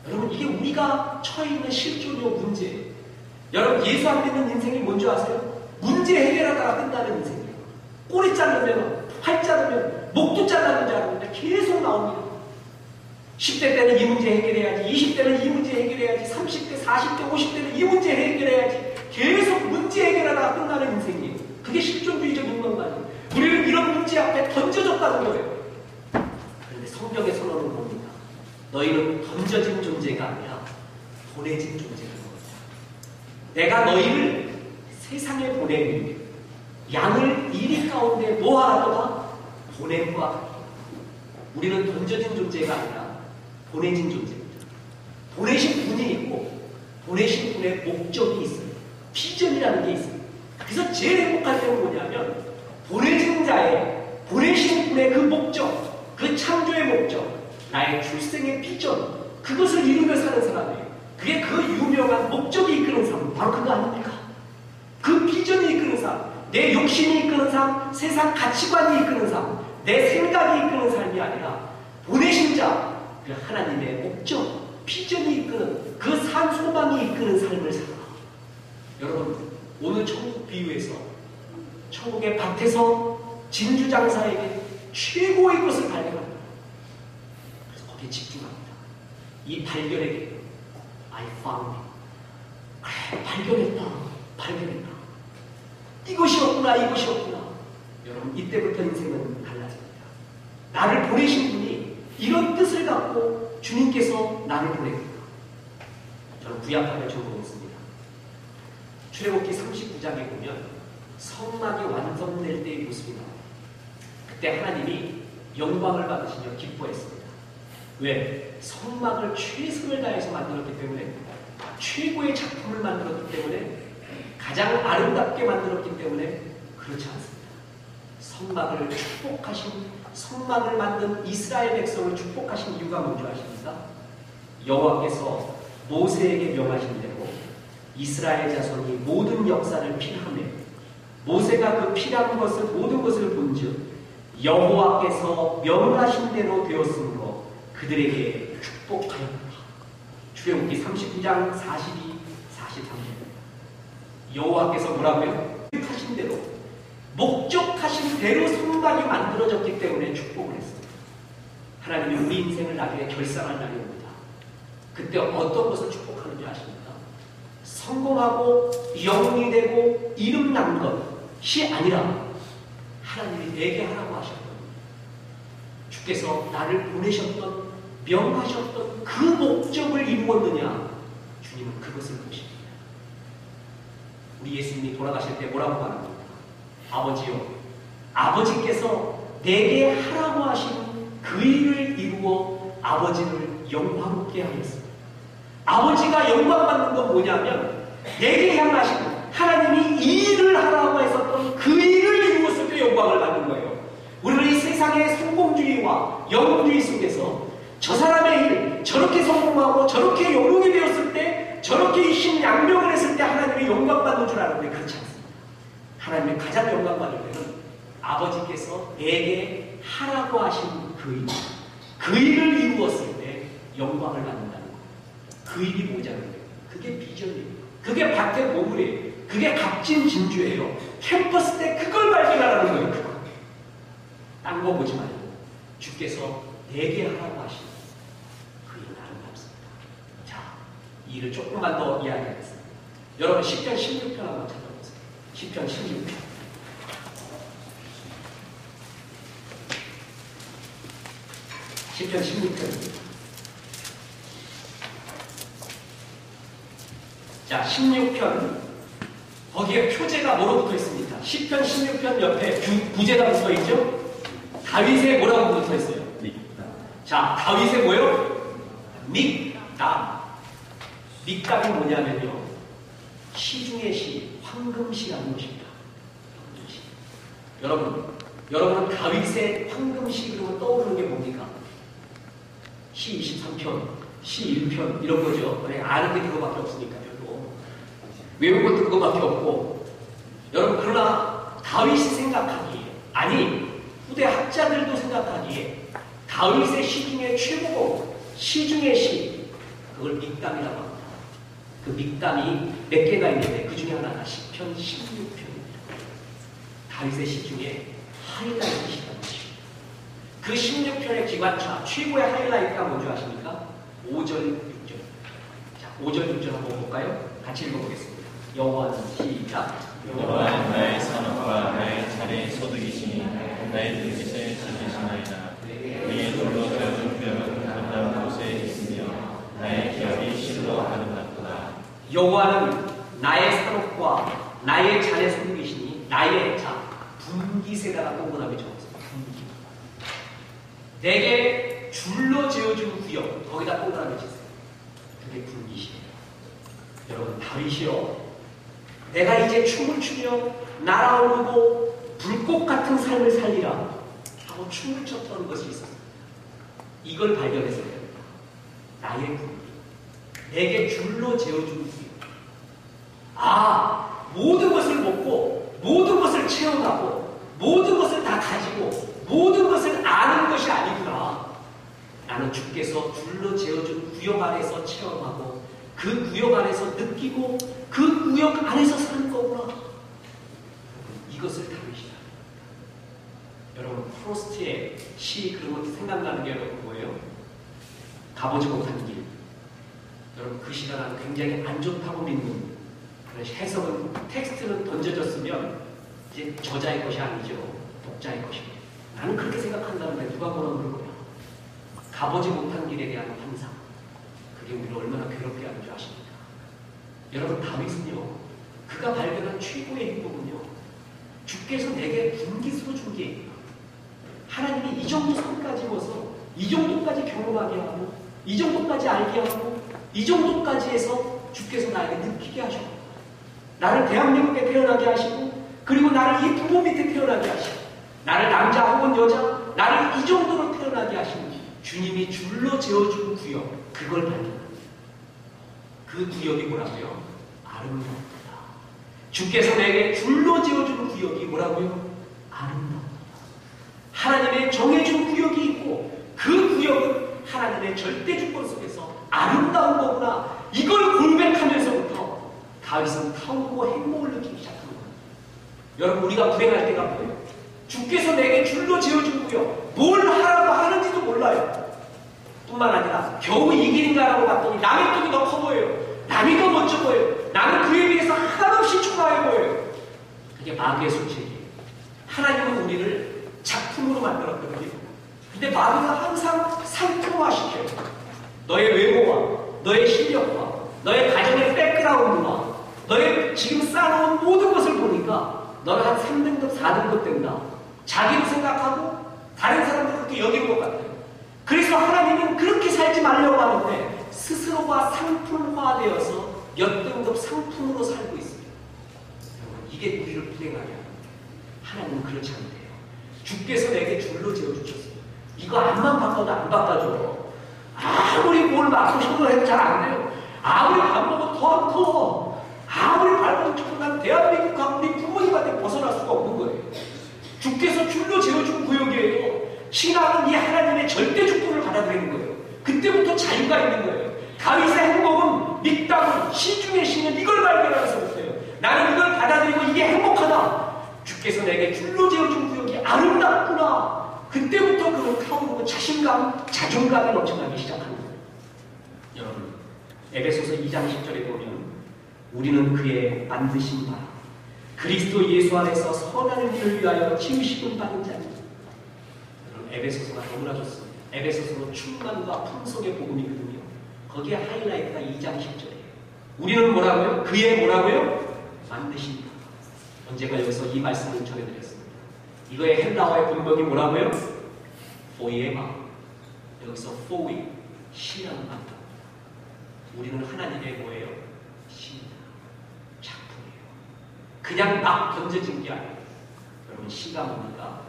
[SPEAKER 3] 여러분, 이게 우리가 처해 있는 실존요 문제. 여러분, 예수 안 믿는 인생이 뭔지 아세요? 문제 해결하다가 끝나는 인생이에요. 꼬리 자르면, 팔 자르면, 목도 잘라는 줄 알았는데 계속 나옵니다. 10대 때는 이 문제 해결해야지, 20대는 이 문제 해결해야지, 30대, 40대, 50대는 이 문제 해결해야지. 계속 문제 해결하다가 끝나는 인생이에요. 그게 실존주의적 인간관이에요. 우리는 이런 문제 앞에 던져졌다는 거예요. 그런데 성경의 선언은 뭡니까? 너희는 던져진 존재가 아니라 보내진 존재라는 겁니다. 내가 너희를 세상에 보내니 양을 이리 가운데 모아라도다 보냄과 같다. 우리는 던져진 존재가 아니라 보내진 존재입니다. 보내신 분이 있고 보내신 분의 목적이 있어요. 비전이라는 게 있어요. 그래서 제일 행복할 때는 뭐냐면 보내진 자의, 보내신 분의 그 목적, 그 창조의 목적, 나의 출생의 비전, 그것을 이루며 사는 사람이에요. 그게 그 유명한 목적이 이끄는 삶, 바로 그거 아닙니까? 그 비전이 이끄는 삶, 내 욕심이 이끄는 삶, 세상 가치관이 이끄는 삶, 내 생각이 이끄는 삶이 아니라 보내신 자, 그 하나님의 목적, 비전이 이끄는 그 산 소망이 이끄는 삶을 살아. 여러분, 오늘 천국 비유에서 천국의 밭에서 진주장사에게 최고의 것을 발견합니다. 그래서 거기에 집중합니다. 이 발견에게 I found it. 그래, 발견했다. 이것이었구나. 여러분, 이때부터 인생은 달라집니다. 나를 보내신 분이 이런 뜻을 갖고 주님께서 나를 보냅니다. 저는 구약학을 전공했습니다. 출애굽기 39장에 보면 성막이 완성될 때의 모습이 나와요. 그때 하나님이 영광을 받으시며 기뻐했습니다. 왜? 성막을 최선을 다해서 만들었기 때문에, 최고의 작품을 만들었기 때문에, 가장 아름답게 만들었기 때문에 그렇지 않습니다. 성막을 축복하신, 성막을 만든 이스라엘 백성을 축복하신 이유가 뭔지 아십니까? 여호와께서 모세에게 명하신 대로 이스라엘 자손이 모든 역사를 필하며 모세가 그 필한 것을, 모든 것을 본즉 여호와께서 명하신 대로 되었으므로 그들에게 축복하였다. 출애굽기 39장 42, 43절. 여호와께서 뭐라고요? 하신 대로, 목적하신 대로 성막이 만들어졌기 때문에 축복을 했습니다. 하나님이 우리 인생을 나중에 결산할 날이 옵니다. 그때 어떤 것을 축복하는지 아십니까? 성공하고 영웅이 되고 이름 난 것이 아니라 하나님이 내게 하라고 하셨던, 주께서 나를 보내셨던, 명하셨던 그 목적을 이루었느냐, 주님은 그것을 보십니다. 우리 예수님이 돌아가실 때 뭐라고 말합니까? 아버지요, 아버지께서 내게 하라고 하신 그 일을 이루어 아버지를 영광롭게 하였습니다. 아버지가 영광받는 건 뭐냐면 내게 향하신 하나님이 이 일을 하라고 했었던 그 일을 이루었을 때 영광을 받는 거예요. 우리는 이 세상의 성공주의와 영웅주의 속에서 저 사람의 일, 저렇게 성공하고 저렇게 영웅이 되었을 때, 저렇게 신양명을 했을 때 하나님이 영광받는 줄 아는데 그렇지 않습니다. 하나님이 가장 영광받을 때는 아버지께서 내게 하라고 하신 그 일을 이루었을 때 영광을 받는다는 거예요. 그 일이 뭐냐면 그게 비전이에요. 그게 밭의 보물이에요. 그게 값진 진주예요. 캠퍼스 때 그걸 발견하라는 거예요. 그거. 딴 거 보지 말고 주께서 내게 하라고 하신 그 일은 아름답습니다. 자, 이 일을 조금만 더 이야기하겠습니다. 여러분 10편 16편 한번 찾아보세요. 10편 16편. 10편 16편입니다. 자, 16편 거기에 표제가 뭐로 붙어 있습니까? 10편 16편 옆에 부제가 붙어 있죠? 다윗의 뭐라고 붙어 있어요? 자, 다윗의 뭐예요? 믹담. 믹담이 뭐냐면요, 시 중의 시, 황금시라는 것입니다. 황금시. 여러분은 다윗의 황금시 그러면 떠오르는 게 뭡니까? 시 23편, 시 1편 이런 거죠. 아는 게 그거밖에 없으니까 별로. 외운 것도 그거밖에 없고. 여러분, 그러나 다윗이 생각하기에, 아니 후대 학자들도 생각하기에 다윗의 시 중에 최고고 시 중의 시, 그걸 믹담이라고 합니다. 그 믹담이 몇 개가 있는데 그 중에 하나가 10편 16편입니다. 다윗의 시 중에 하이라이트 시라는 것입니다. 그 16편의 기관차 최고의 하이라이트가 뭔지 아십니까? 5절 6절. 자, 5절 6절 한번 볼까요? 같이 읽어보겠습니다. 여호와는 시작.
[SPEAKER 2] 여호와는 나의 산업과 나의 자리의 소득이시니 나의 등깃을 지키시나이다. 그의 돌로 되어준 뼈는 아름다운 곳에 있으며 나의 기업이 실로 아름답도다.
[SPEAKER 3] 여호와는 나의 산업과 나의 잔의 소득이시니 나의 자 분깃에다가 동그라미 적었습니다. 분깃. 내게 줄로 지어준 구역 거기다 동그라미 치세요. 그게 분깃이에요. 여러분, 다윗이요, 내가 이제 춤을 추며 날아오르고 불꽃 같은 삶을 살리라 하고 춤을 췄던 것이 있었습니다. 이걸 발견했어야 됩니다. 나의 분깃, 내게 줄로 재어준 구역. 아, 모든 것을 먹고 모든 것을 체험하고 모든 것을 다 가지고 모든 것을 아는 것이 아니구나. 나는 주께서 줄로 재어준 구역 안에서 체험하고 그 구역 안에서 느끼고 그 구역 안에서 사는 거구나. 이것을 다윗이다. 여러분, 프로스트의 시 그러면 생각나는 게 여러분 뭐예요? 가보지 못한 길. 여러분, 그 시가 나는 굉장히 안 좋다고 믿는, 해석은, 텍스트는 던져졌으면 이제 저자의 것이 아니죠. 독자의 것입니다. 나는 그렇게 생각한다는데 누가 뭐라 그럴 거야. 가보지 못한 길에 대한 환상. 그게 우리를 얼마나 괴롭게 하는 줄 아십니까? 여러분, 다윗은요, 그가 발견한 최고의 행복은요, 주께서 내게 분깃으로 준 게 하나님이 이 정도 선까지 입어서 이 정도까지 경험하게 하고 이 정도까지 알게 하고 이 정도까지 해서 주께서 나에게 느끼게 하셨고, 나를 대한민국에 태어나게 하시고, 그리고 나를 이 부모 밑에 태어나게 하시고, 나를 남자 혹은 여자, 나를 이 정도로 태어나게 하신 주님이 줄로 재어준 구역, 그걸 발견합니다. 그 구역이 뭐라고요? 아름답다. 주께서 내게 줄로 재어준 구역이 뭐라고요? 아름답다. 하나님의 정해준 구역이 있고 그 구역은 하나님의 절대 주권 속에서 아름다운 거구나. 이걸 고백하면서부터 다윗은 타오르고 행복을 느끼기 시작한 거예요. 여러분, 우리가 불행할 때가 뭐예요? 주께서 내게 줄로 재어준 구역, 뭘 하라고 하는지도 몰라요. 뿐만 아니라 겨우 이 길인가라고 봤더니 남의 쪽이 더 커 보여요. 남이 더 멋져 보여요. 나는 그에 비해서 한없이 초라해 보여요. 그게 마귀의 손책이에요. 하나님은 우리를 작품으로 만들었거든요. 근데 마귀가 항상 상품화시켜요. 너의 외모와 너의 실력과 너의 가정의 백그라운드와 너의 지금 쌓아놓은 모든 것을 보니까 너는 한 3등급, 4등급 된다. 자기도 생각하고 다른 사람도 그렇게 여기는 것 같아요. 그래서 하나님은 그렇게 살지 말려고 하는데 스스로가 상품화되어서 몇 등급 상품으로 살고 있습니다. 여러분, 이게 우리를 불행하게 합니다. 하나님은 그렇지 않대요. 주께서 내게 줄로 지어주셨어요. 이거 앞만 바꿔도 안 바꿔줘. 아무리 뭘 막고 싶어 해도 잘 안 돼요. 아무리 밥 먹어도 더 안 커. 아무리 밟아도 조금 난 대한민국과 우리 부모님한테 벗어날 수가 없는 거예요. 주께서 줄로 재어준 구역이에요. 신앙은 이 하나님의 절대 주권을 받아들이는 거예요. 그때부터 자유가 있는 거예요. 다윗의 행복은 밑땅은 시중의 신은 이걸 발견하면서부터요. 나는 이걸 받아들이고 이게 행복하다. 주께서 내게 줄로 재어준 구역이 아름답구나. 그때부터 그는 타오르고 자신감, 자존감이 넘쳐나기 시작하는 거예요. 여러분, 에베소서 2장 10절에 보면 우리는 그의 만드신 바 그리스도 예수 안에서 선한 일을 위하여 지으심을 받은 자니. 여러분, 에베소서가 너무나 좋습니다. 에베소서는 충만과 풍성의 복음이거든요. 거기에 하이라이트가 2장 10절이에요. 우리는 뭐라고요? 그의 뭐라고요? 만드신 바. 언젠가 여기서 이 말씀을 전해드렸습니다. 이거의 헬라어의 본명이 뭐라고요? 포이에마. 여기서 포이, 신이라는 말입니다. 우리는 하나님의 뭐예요? 신이다. 작품이에요. 그냥 막 던져진 게 아니에요. 여러분, 시가 뭡니까?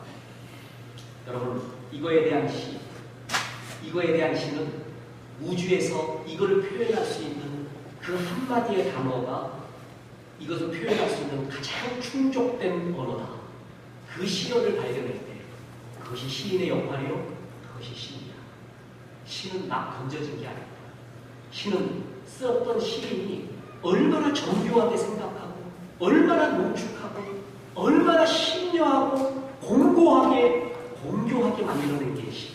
[SPEAKER 3] 여러분, 이거에 대한 시, 이거에 대한 시는 우주에서 이거를 표현할 수 있는 그 한마디의 단어가 이것을 표현할 수 있는 가장 충족된 언어다. 그 시어를 발견할 때 그것이 시인의 역할이요, 그것이 시입니다. 시는 막 던져진 게 아닙니다. 시는 썼던 시인이 얼마나 정교하게 생각하고 얼마나 농축하고 얼마나 신묘하고 공고하게 공교하게 만들어낸 게 시.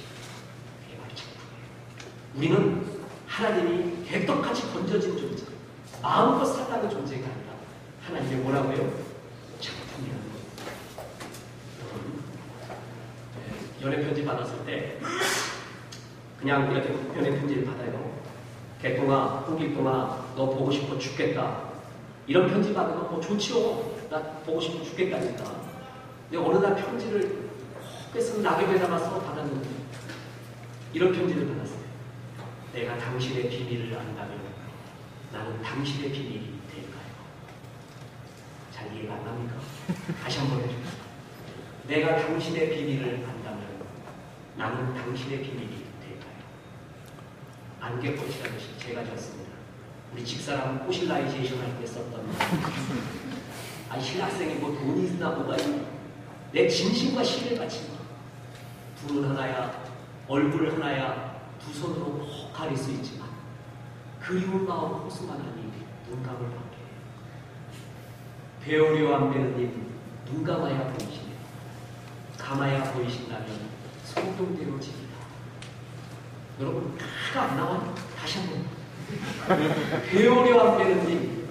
[SPEAKER 3] 그게 바로 작품이에요. 우리는 하나님이 개떡같이 던져진 존재, 마음껏 살라는 존재가 아니라 하나님의 뭐라고요? 작품이라는 거예요. 연애 편지 받았을 때 그냥 이렇게 연애 편지를 받아요. 개똥아, 호기똥아, 너 보고 싶어 죽겠다. 이런 편지 받으면 뭐 좋지요. 나 보고 싶어 죽겠다니까. 근데 어느 날 편지를 혹해서 낙엽에다가 써 받았는데 이런 편지를 받았어요. 내가 당신의 비밀을 안다면 나는 당신의 비밀이 될까요? 잘 이해가 안 납니까? 다시 한번 해주세요. 내가 당신의 비밀을 안다면 나는 당신의 비밀이 될까요? 안개꽃이라는 시 제가 지었습니다. 우리 집사람 포실라이제이션 할 때 썼던 아니 신학생이 뭐 돈이 있나 뭐가 있나. 내 진심과 신을 바친 거. 둘은 하나야, 얼굴 하나야, 두 손으로 꼭 가릴 수 있지만 그리운 마음 호수만 하니 눈 감을 받게. 배우려 한 배우님 눈 감아야 보이시네요. 감아야 보이신다면 소금대로 집이다. 여러분 하가 안 나와요? 다시 한번. 배우려 한 배우님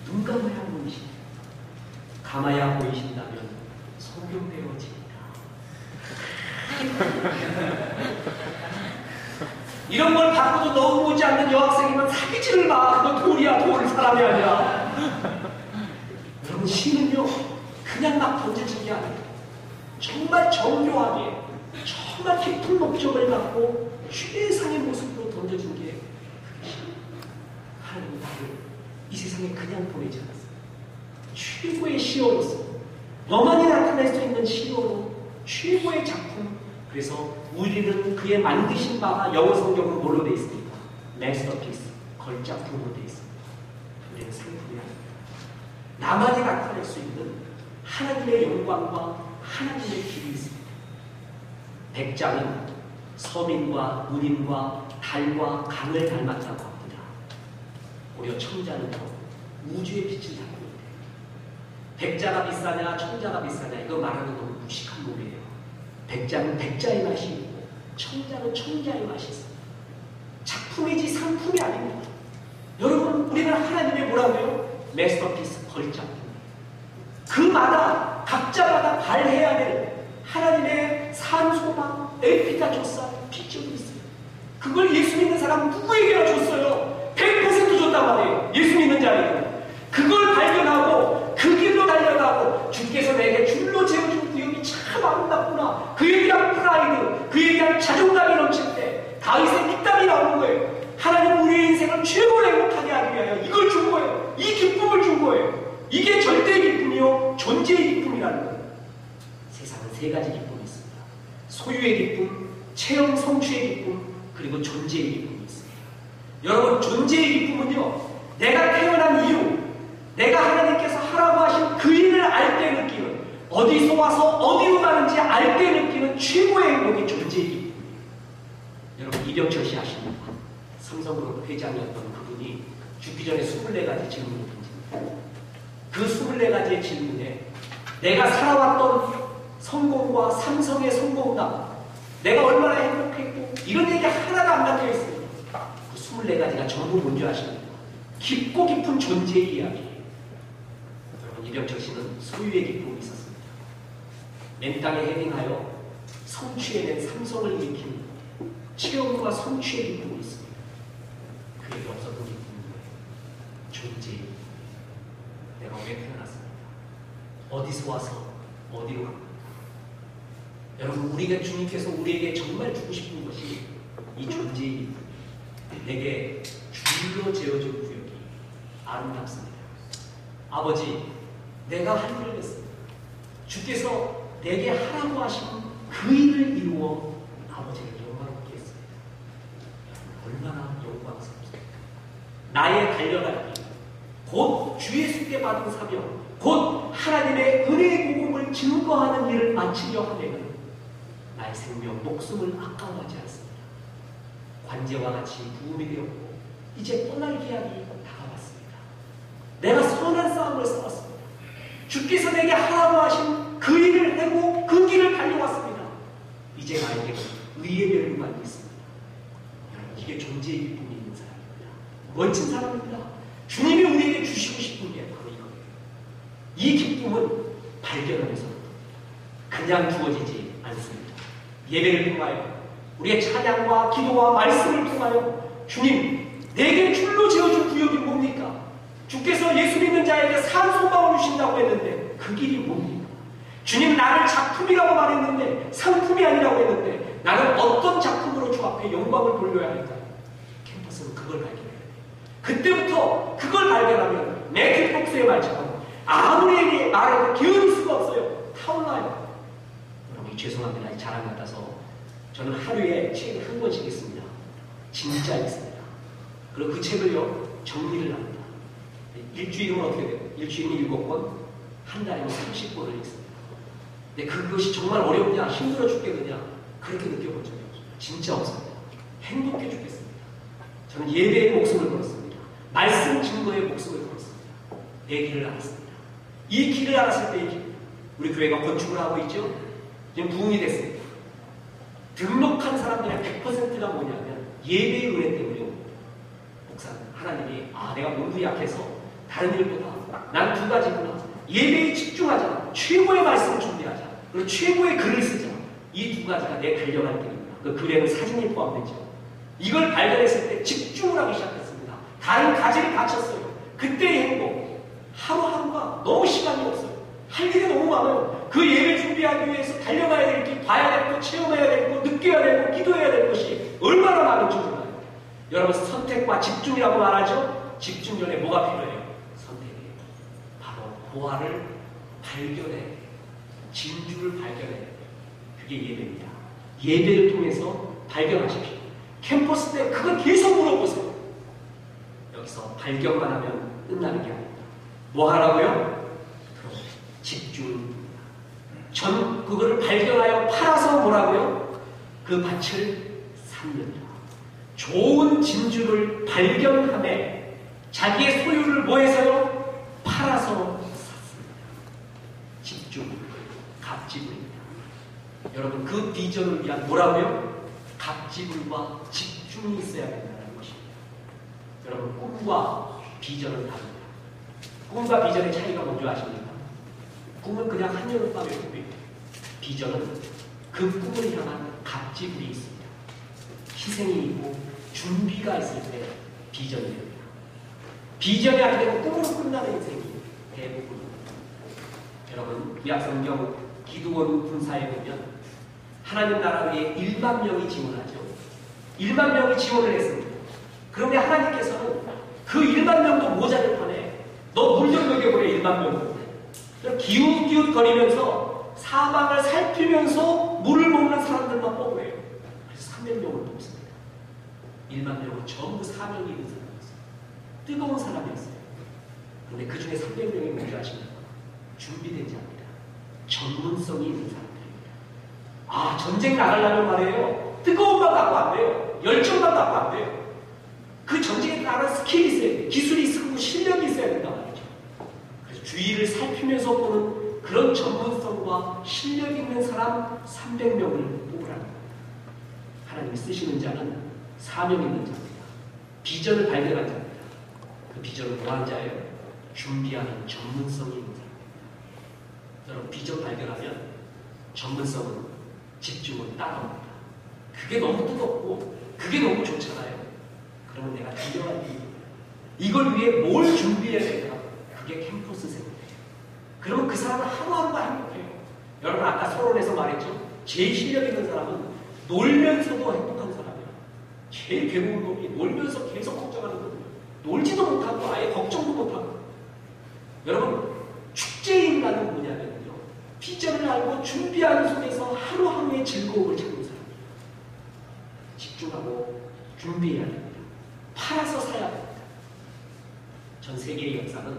[SPEAKER 3] 눈 감아야 보이시네요. 감아야 보이신다면 소금대로 집이다. 이런 걸 받고도 너무 오지 않는 여학생이면 사귀지를 마. 너 돌이야, 돌. 사람이 아니야. 여러분, 시는요 그냥 막 던져진 게 아니에요. 정말 정교하게 정말 깊은 목적을 갖고 최상의 모습으로 던져진 게 그게 시. 하나님은 나를 이 세상에 그냥 보내지 않았어요. 최고의 시어로서 너만이 나타낼 수 있는 시어로 최고의 작품. 그래서 우리는 그의 만드신 바가 영어 성경은 뭘로 되어 있습니까? 마스터피스, 걸작품으로 되어 있습니다. 우리는 상품이 아닙니다. 나만이 나타낼 수 있는 하나님의 영광과 하나님의 길이 있습니다. 백장은 서민과 문인과 달과 강을 닮았다고 합니다. 오히려 청자는 우주의 빛을 닮고 있대요. 백자가 비싸냐 청자가 비싸냐 이거 말하는 너무 무식한 놈이에요. 백자는 백자의 맛이 있고 청자는 청자의 맛이 있습니다. 작품이지 상품이 아닙니다. 여러분, 우리는 하나님의 뭐라고요? 마스터피스, 걸작품. 그마다 각자마다 발해야 될 하나님의 산소망, 에피타조사, 픽처도 있어요. 그걸 예수 믿는 사람 누구에게나 줬어요. 100% 줬단 말이에요. 예수 믿는 자에게. 그걸 발견하고 그 길로 달려가고 주께서 내게 줄로 재워준 구역이 참 아름답다. 세 가지 기쁨이 있습니다. 소유의 기쁨, 체험 성취의 기쁨, 그리고 존재의 기쁨이 있습니다. 여러분, 존재의 기쁨은요, 내가 태어난 이유, 내가 하나님께서 하라고 하신 그 일을 알 때 느끼는, 어디서 와서 어디로 가는지 알 때 느끼는 최고의 행복이 존재의 기쁨입니다. 여러분, 이병철 씨 아십니까? 삼성그룹 회장이었던 그분이 죽기 전에 24가지 질문을 던집니다. 그 24가지의 질문에 내가 살아왔던 성공과 삼성의 성공담, 내가 얼마나 행복했고 이런 얘기 하나도 안 담겨 있습니다. 그 24가지가 전부 뭔지 아십니까? 깊고 깊은 존재의 이야기예요. 여러분, 이병철 씨는 소유의 기쁨이 있었습니다. 맨 땅에 헤딩하여 성취해낸 삼성을 일으킨 체험과 성취의 기쁨이 있습니다. 그에게 없었던 기쁨은 존재의 기쁨. 내가 왜 태어났습니까? 어디서 와서 어디로 갑니까? 여러분, 우리가 주님께서 우리에게 정말 주고 싶은 것이 이 존재의 기쁨. 내게 줄로 재어준 구역이 아름답습니다. 아버지, 내가 할 일을 했습니다. 주께서 내게 하라고 하신 그 일을 이루어 아버지를 영광롭게 했습니다. 얼마나 영광스럽습니까? 나의 달려갈 길, 곧 주의 숙에 받은 사명, 곧 하나님의 은혜의 복음을 증거하는 일을 마치려 하려면 나의 생명, 목숨을 아까워하지 않습니다. 관제와 같이 부음이 되었고 이제 떠날 기약이 다가왔습니다. 내가 선한 싸움을 싸웠습니다. 주께서 내게 하라고 하신 그 일을 하고 그 길을 달려왔습니다. 이제 나에게 의의 별을 받고 있습니다. 여러분, 이게 존재의 기쁨이 있는 사람입니다. 멋진 사람입니다. 주님이 우리에게 주시고 싶은 게 바로 이거예요. 이 기쁨은 발견하면서 그냥 주어지지 않습니다. 예배를 통하여 우리의 찬양과 기도와 말씀을 통하여 주님, 내게 줄로 지어준 구역이 뭡니까? 주께서 예수 믿는 자에게 산 소망을 주신다고 했는데 그 길이 뭡니까? 주님, 나를 작품이라고 말했는데 상품이 아니라고 했는데 나는 어떤 작품으로 주 앞에 영광을 돌려야 할까요? 캠퍼스는 그걸 발견해야 돼요. 그때부터 그걸 발견하면 매트복스의 말처럼 아무리 말해도 게으를 수가 없어요. 타올라요. 여러분, 죄송합니다. 자랑 같아서 저는 하루에 책을 한 권씩 읽습니다. 진짜 읽습니다. 그리고 그 책을요, 정리를 합니다. 일주일이면 어떻게 돼요? 일주일이면 7권, 한 달이면 30권을 읽습니다. 근데 그것이 정말 어렵냐, 힘들어 죽겠느냐, 그렇게 느껴본 적이 없어요. 진짜 없습니다. 행복해 죽겠습니다. 저는 예배의 목숨을 걸었습니다. 말씀 증거의 목숨을 걸었습니다. 내 길을 알았습니다. 이 길을 알았을 때 우리 교회가 건축을 하고 있죠? 지금 부흥이 됐습니다. 등록한 사람들의 100%가 뭐냐면 예배의 은혜 때문에 목사는 하나님이 내가 몸도 약해서 다른 일보다 난 2가지구나. 예배에 집중하자. 최고의 말씀을 준비하자. 그리고 최고의 글을 쓰자. 이 2가지가 내 달려갈 길입니다. 그 글에는 사진이 포함되죠. 이걸 발견했을 때 집중을 하기 시작했습니다. 다른 가지를 갖췄어요. 그때의 행복. 하루하루가 너무 시간이 없어요. 할 일이 너무 많아요. 그 예배 준비하기 위해서 달려가야 될 길, 봐야 될 것, 체험해야 될 것, 느껴야 될 것, 기도해야 될 것이 얼마나 많은지 몰라요. 여러분, 선택과 집중이라고 말하죠? 집중 전에 뭐가 필요해요? 선택이에요. 바로 보화를 발견해, 진주를 발견해. 그게 예배입니다. 예배를 통해서 발견하십시오. 캠퍼스 때 그걸 계속 물어보세요. 여기서 발견만 하면 끝나는 게 아닙니다. 뭐 하라고요? 집중. 전 그거를 발견하여 팔아서 뭐라고요? 그 밭을 삽니다. 좋은 진주를 발견함에 자기의 소유를 뭐해서요? 팔아서 샀습니다. 집중. 갑지불입니다. 여러분, 그 비전을 위한 뭐라고요? 갑지불과 집중이 있어야 된다는 것입니다. 여러분, 꿈과 비전은 다릅니다. 꿈과 비전의 차이가 뭔지 아십니까? 꿈은 그냥 한여름밤의 꿈이에요. 비전은 그 꿈을 향한 갑지불이 있습니다. 희생이 있고 준비가 있을 때 비전이 됩니다. 비전이 안 되고 꿈으로 끝나는 인생이 대부분입니다. 여러분, 구약성경 기드온 군사에 보면 하나님 나라 위에 1만 명이 지원하죠. 1만 명이 지원을 했습니다. 그런데 하나님께서는 그 1만 명도 모자를 판에 너 물려 먹여버려 1만 명도. 기웃기웃 거리면서 사방을 살피면서 물을 먹는 사람들만 뽑으래요. 그래서 300명을 뽑습니다. 1만 명은 전부 사명이 있는 사람이었어요. 뜨거운 사람이었어요. 그런데 그 중에 300명이 뭔지 아십니까? 준비된 자입니다. 전문성이 있는 사람들입니다. 아, 전쟁 나가려면 말이에요. 뜨거움만 갖고 안 돼요. 열정만 갖고 안 돼요. 그 전쟁에 따른 스킬이 있어야 돼요. 기술이 있고 실력이 있어야 된단 말이죠. 그래서 주위를 살피면서 보는 그런 전문성과 실력 있는 사람 300명을 뽑으라는 거예요. 하나님이 쓰시는 자는 사명 있는 자입니다. 비전을 발견한 자입니다. 그 비전은 뭐하는 자예요? 준비하는 전문성이 있는 자입니다. 여러분, 비전 발견하면 전문성은 집중을 따라옵니다. 그게 너무 뜨겁고 그게 너무 좋잖아요. 그러면 내가 달려갈 이유, 이걸 위해 뭘 준비해야 될까? 그게 캠퍼스 생활이에요. 그러면 그 사람은 하루하루가 행복해요. 여러분, 아까 서론에서 말했죠. 제일 실력 있는 사람은 놀면서도 행복한 사람이에요. 제일 괴로운 놈이 놀면서 계속 걱정하는 놈이에요. 놀지도 못하고 아예 걱정도 못하고. 여러분, 축제인가는 뭐냐면요, 비전을 알고 준비하는 속에서 하루하루의 즐거움을 찾는 사람이에요. 집중하고 준비해야 됩니다. 팔아서 사야 됩니다. 전 세계의 역사는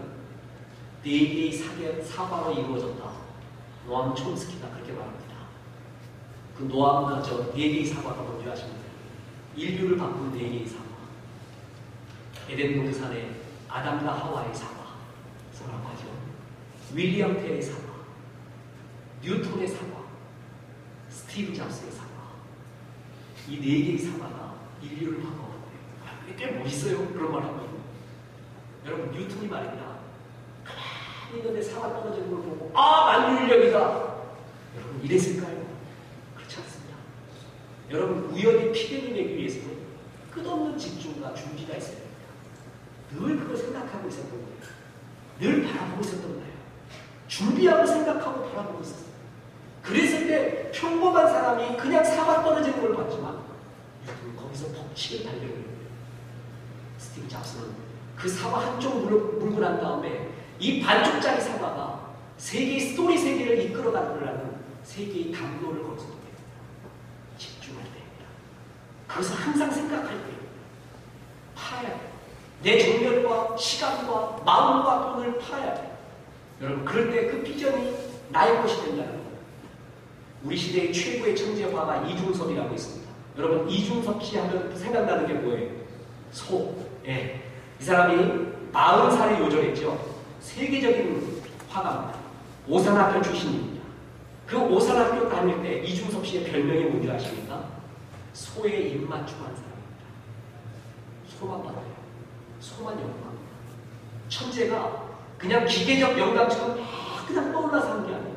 [SPEAKER 3] 4개의 사과로 이루어졌다. 노암 촘스키가 그렇게 말합니다. 그 노암과 저 4개의 사과가 뭔지 아십니까? 인류를 바꾼 4개의 사과. 에덴 동산의 아담과 하와의 사과라고 하죠. 윌리엄 텔의 사과, 뉴턴의 사과, 스티브 잡스의 사과. 이 4개의 사과가 인류를 바꿔버려요. 꽤 멋있어요. 그런 말 하면. 여러분, 뉴턴이 말입니다. 가만히 있는데 사과 떨어지는 걸 보고, 아, 만유인력이다. 여러분, 이랬을까요? 그렇지 않습니다. 여러분, 우연히 피대를 내기 위해서는 끝없는 집중과 준비가 있어야 됩니다. 늘 그걸 생각하고 있었던 거예요. 늘 바라보고 있었던 거예요. 준비하고 생각하고 바라보고 있었어요. 그랬을 때 평범한 사람이 그냥 사과 떨어지는 걸 봤지만 뉴턴은 거기서 법칙을 발견해요. 스티브 잡스는 그 사과 한쪽 물고 난 다음에 이 반쪽짜리 사과가 스토리 세계를 이끌어가려는 세계의 담론을 거기서 보게 됩니다. 집중할 때입니다. 그래서 항상 생각할 때입니다. 팔아야 돼요. 내 정열과 시간과 마음과 돈을 팔아야 돼요. 여러분, 그럴 때 그 비전이 나의 것이 된다는 거예요. 우리 시대의 최고의 천재화가 이중섭이라고 있습니다. 여러분, 이중섭 씨 하면 생각나는 게 뭐예요? 예. 이 사람이 40살에 요절했죠. 세계적인 화가입니다. 오산학교 출신입니다. 그 오산학교 다닐 때 이중섭 씨의 별명이 뭔지 아십니까? 소에 입맞춤한 사람입니다. 소만 받아요. 소만 영광합니다. 천재가 그냥 기계적 영감처럼 그냥 떠올라서 한 게 아니에요.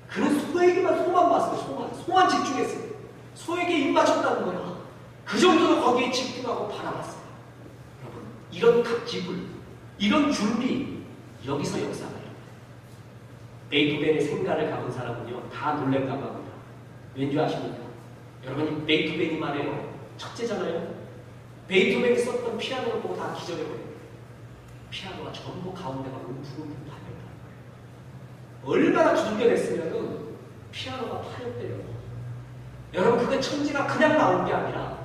[SPEAKER 3] 그는 소에게만 소만 봤어요. 소만 집중했어요. 소에게 입맞췄다는 거야. 그 정도로 거기에 집중하고 바라봤어요. 여러분, 이런 각집을, 이런 준비, 여기서 역사가 일어나요. 베이토벤의 생가를 가본 사람은요, 다 놀랄까봐 합니다. 왠지 아십니까? 여러분, 베이토벤이 말해요. 첫째잖아요. 베이토벤이 썼던 피아노를 보고 다 기절해버려요. 피아노가 전부 가운데가 움푹움푹 파였다는 거예요. 얼마나 두들겨냈으면은 피아노가 파였대요. 여러분, 그게 천지가 그냥 나온 게 아니라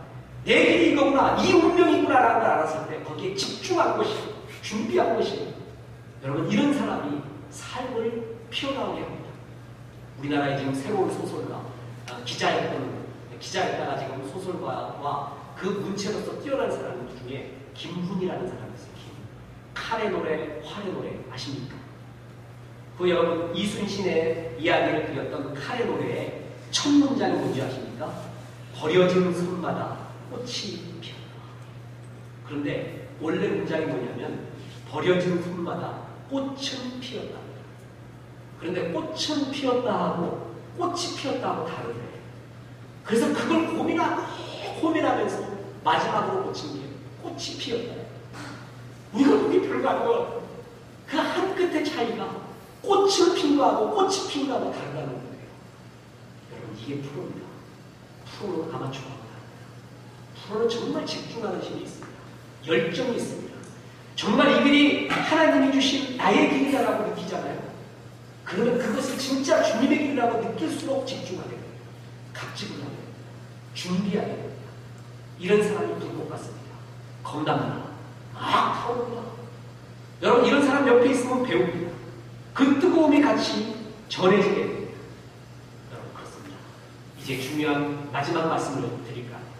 [SPEAKER 3] 내 길이 이거구나, 이 운명이구나라는 걸 알았을 때 거기에 집중한 것이, 준비한 것이, 여러분, 이런 사람이 삶을 피어나오게 합니다. 우리나라에 지금 새로운 소설가, 기자였다가 지금 소설가와 그 문체로서 뛰어난 사람 중에 김훈이라는 사람이 있어요. 칼의 노래, 활의 노래 아십니까? 그 여러분, 이순신의 이야기를 그렸던 칼의 노래의 첫 문장이 뭔지 아십니까? 버려진 손마다 꽃이 피었다. 그런데 원래 문장이 뭐냐면 버려진 손마다 꽃은 피었다. 그런데 꽃은 피었다 하고 꽃이 피었다 하고 다르대. 그래서 그걸 고민하면서 마지막으로 고친 게 꽃이 피었다. 우리가 보기 별거 아니고 그 한 끝의 차이가 꽃을 핀 거하고 꽃이 핀 거하고 다르다는 거예요. 여러분, 이게 프로입니다. 프로는 아마추어입니다. 프로는 정말 집중하는 힘이 있습니다. 열정이 있습니다. 정말 이 길이 하나님이 주신 나의 길이다라고 느끼잖아요. 그러면 그것이 진짜 주님의 길이라고 느낄수록 집중하게 됩니다. 갑집을 하게 됩니다. 준비하게 됩니다. 이런 사람이 불꽃 같습니다. 겁납니다. 막 타오릅니다. 여러분 이런 사람 옆에 있으면 배웁니다. 그 뜨거움이 같이 전해지게 됩니다. 여러분 그렇습니다. 이제 중요한 마지막 말씀을 드릴까 합니다.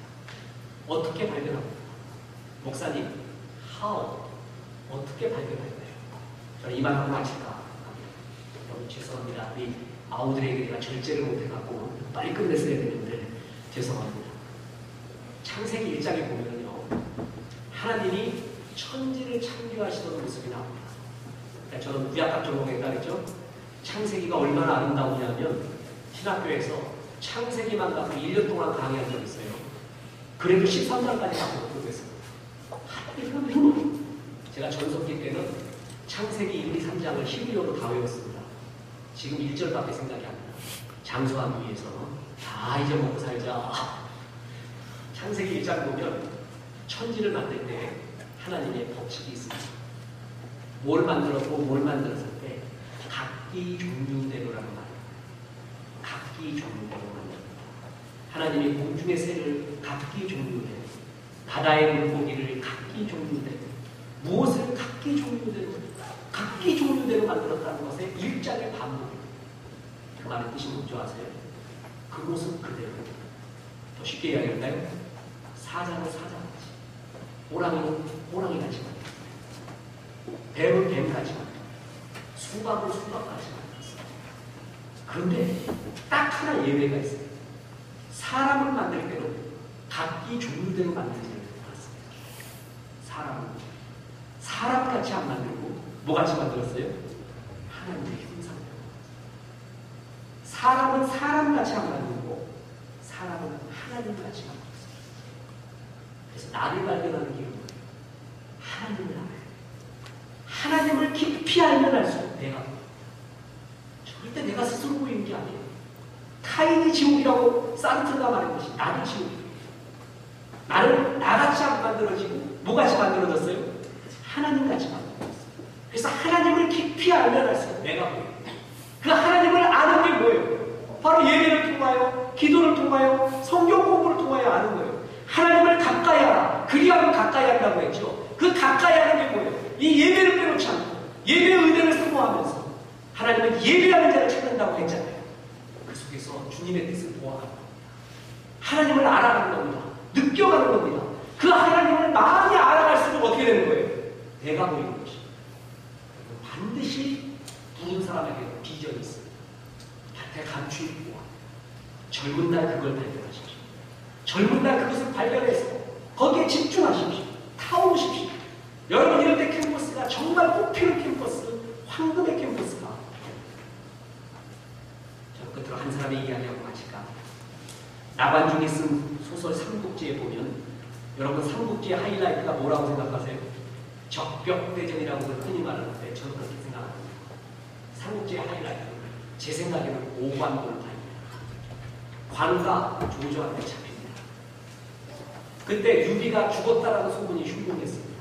[SPEAKER 3] 어떻게 발견합니까? 목사님, how? 어떻게 발견할까요? 저는 이 말하고 마칠까 합니다. 여러분 죄송합니다. 우리 아우들에게 내가 절제를 못해갖고 빨리 끝냈어야 되는데 죄송합니다. 창세기 1장에 보면요, 하나님이 천지를 창조하시던 모습이 나옵니다. 그러니까 저는 구약학 전공했다 그랬죠? 창세기가 얼마나 아름다우냐면 신학교에서 창세기만 갖고 1년 동안 강의한 적이 있어요. 그래도 13장까지 갖고 모르겠습니다. 제가 전성기 때는 창세기 1, 2, 3장을 히브리어로 다 외웠습니다. 지금 1절밖에 생각이 안 나요. 장수하기 위해서 다 잊어먹고 살자. 창세기 1장 보면 천지를 만들 때 하나님의 법칙이 있습니다. 뭘 만들었고 뭘 만들었을 때 각기 종류대로라는 말이에요. 각기 종류대로 만듭니다. 하나님이 공중의 새를 각기 종류대로, 바다의 물고기를 각기 종류대로, 무엇을 각기 종류대로 만들었다는 것에 일장의 반복입니다. 그 말의 뜻이 뭔지 아세요? 그 모습 그대로. 더 쉽게 이야기할까요? 사자는 사자같이, 호랑이는 호랑이같이 만들었어요. 뱀은 뱀같이 만들었어요. 수박은 수박같이 만들었어요. 그런데 딱 하나 예외가 있어요. 사람을 만들 때는 각기 종류대로 만들지 않았습니다. 사람같이 안 만들고 뭐같이 만들었어요? 하나님의 형상대로. 사람은 사람같이 안 만들고 사람은 하나님같이 만들었어요. 그래서 나를 발견하는 길은 뭐예요? 하나님을 알아요. 하나님을 깊이 알면 알수록 내가 절대 내가 스스로 보이는 게 아니에요. 타인이 지옥이라고 산트가 말한 것이 나도 지옥이에요. 나는 나같이 안 만들어지고 뭐같이 만들어졌어요? 하나님같이 만들어졌어요. 그래서 하나님을 깊이 알면 알수록 내가 보여요. 그 하나님을 아는 게 뭐예요? 바로 예배를 통하여, 기도를 통하여, 성경 공부를 통하여 아는 거예요. 하나님을 가까이 알아. 그리하면 가까이 한다고 했죠. 그 가까이 하는 게 뭐예요? 이 예배를 빼놓지 않고 예배의 은혜를 사모하면서 하나님은 예배하는 자를 찾는다고 했잖아요. 그 속에서 주님의 뜻을 보아가는 겁니다. 하나님을 알아가는 겁니다. 느껴가는 겁니다. 그 하나님을 많이 알아갈수록 어떻게 되는 거예요? 내가 보이는 것입니다. 반드시 부른 사람에게는 비전이 있습니다. 곁에 감추인 보아. 젊은 날 그걸 발견하십시오. 젊은 날 그것을 발견해서 거기에 집중하십시오. 타오르십시오. 여러분 이럴 때 캠퍼스가 정말 꽃피는 캠퍼스, 황금의 캠퍼스가. 저는 끝으로 한 사람의 이야기하고 마칠까. 나반중이 쓴 소설 삼국지에 보면 여러분 삼국지의 하이라이트가 뭐라고 생각하세요? 적벽대전이라고 흔히 말하는데 저는 그렇게 생각합니다. 삼국지의 하이라이트는 제 생각에는 오관돌파입니다. 관과 조조한테 잡힙니다. 그때 유비가 죽었다라는 소문이 흉흉했습니다.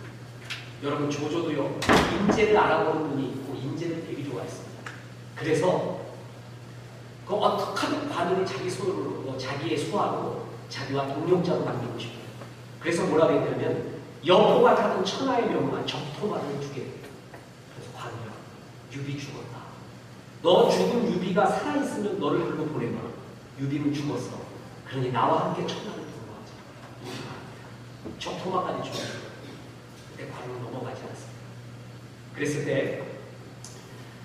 [SPEAKER 3] 여러분 조조도요 인재를 알아보는 분이 있고 인재를 되게 좋아했습니다. 그래서 그 어떻게 하든 관우를 자기 손으로 자기의 수하로 자기와 동력자로 만들고 싶어요. 그래서 뭐라고 했냐면 여포가 타던 천하의 명만 적토마를 주게 됩니다. 그래서 관우야 유비 죽었다. 너 죽은 유비가 살아있으면 너를 글로 보내봐. 유비는 죽었어. 그러니 나와 함께 천하를 동거하자. 적토마까지 죽었어요. 그때 관우는 넘어가지 않았습니다. 그랬을 때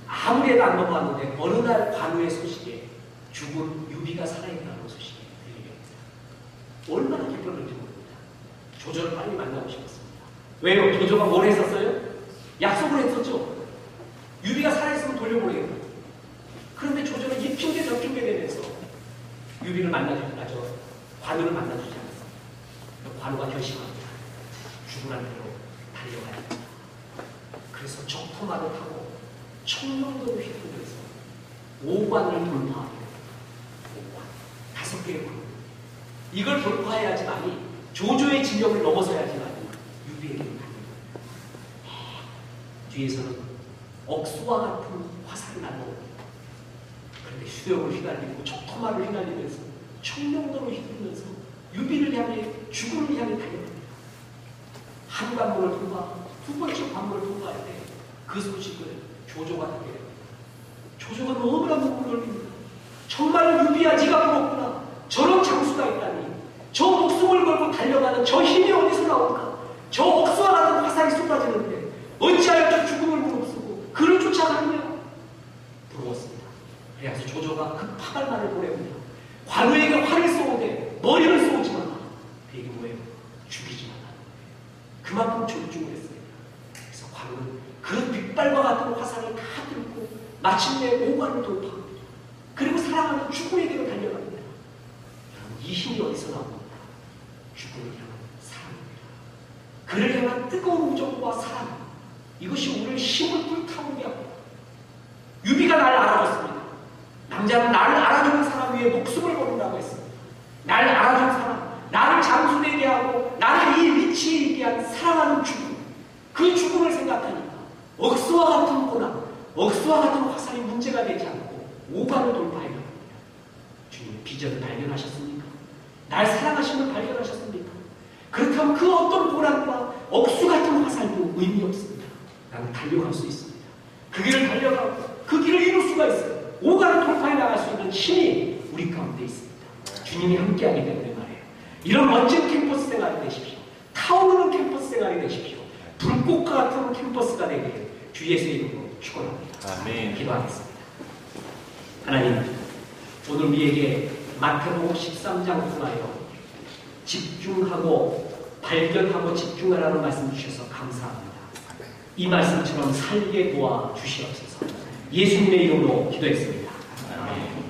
[SPEAKER 3] 아무리 해도 안 넘어갔는데 어느 날 관우의 소식에 죽은 유비가 살아있다는 소식이 들리게 됩니다. 얼마나 기뻤는지 모릅니다. 조조를 빨리 만나고 싶었습니다. 왜요? 조조가 뭘 했었어요? 약속을 했었죠. 유비가 살아있으면 돌려보내겠다. 그런데 조조는 이 핑계 저 핑계 대면서 유비를 관우를 만나주지 않았습니다. 관우가 결심합니다. 죽으란 대로 달려가야 합니다. 그래서 적토마를 타고 청룡도를 휘둘러서 오관을 돌파하게 됩니다. 5개의 군. 이걸 돌파해야지만이 조조의 진영을 넘어서야지만이 유비에게 갑니다. 뒤에서는 억수와 같은 화살이 날라옵니다. 그런데 수욕을 휘날리고 촉토마를 휘날리면서 청명도로 휘두르면서 유비를 향해 죽음을 향해 달려갑니다. 한 관문을 통과하고 두 번째 관문을 통과할 때 그 소식을 조조가 듣게 됩니다. 조조가 너무나 눈물을 흘립니다. 정말 유비야 네가 부럽구나. 저런 장수가 있다니. 저 목숨을 걸고 달려가는 저 힘이 어디서 나올까? 저 억수와 같은 화살이 쏟아지는데 어찌하여 저 죽음을 무릅쓰고 그를 쫓아가느냐? 부러웠습니다. 그래서 조조가 급한 말을 보냅니다. 관우에게 활을 쏘오되 머리를 쏘지 마라. 그에게 뭐예요? 죽이지 마라. 그만큼 존중을 했어요. 그래서 관우는 그 빗발과 같은 화살을 다 들고 마침내 오관을 돌파합니다. 그리고 사랑하는 죽음에게로 달려갑니다. 여러분, 이 힘이 어디서 나옵니까? 죽음을 향한 사랑입니다. 그를 향한 뜨거운 우정과 사랑, 이것이 우리를 힘을 불타오르게 합니다. 유비가 나를 알아줬습니다. 남자는 나를 알아주는 사람 위에 목숨을 걸는다고 했습니다. 나를 알아준 사람, 나를 장수되게 하고 나를 이 위치에 있게 한 사랑하는 죽음, 그 죽음을 생각하니까 억수와 같은 고난, 억수와 같은 화살이 문제가 되지 않고 오관을 돌파해 갑니다. 주님의 비전을 발견하셨습니까? 날 사랑하심을 발견하셨습니까? 그렇다면 그 어떤 고난과 억수 같은 화살도 의미 없습니다. 나는 달려갈 수 있습니다. 그 길을 달려가고 그 길을 이룰 수가 있어요. 오관을 돌파해 나갈 수 있는 힘이 우리 가운데 있습니다. 주님이 함께하기 때문에 말이에요. 이런 멋진 캠퍼스 생활이 되십시오. 타오르는 캠퍼스 생활이 되십시오. 불꽃과 같은 캠퍼스가 되기를 주 예수의 이름으로 축원합니다.
[SPEAKER 2] 아멘.
[SPEAKER 3] 기도하겠습니다. 하나님, 오늘 우리에게 마태복음 13장 통하여 집중하고 발견하고 집중하라는 말씀 주셔서 감사합니다. 이 말씀처럼 살게 도와 주시옵소서. 예수님의 이름으로 기도했습니다.
[SPEAKER 2] 아멘.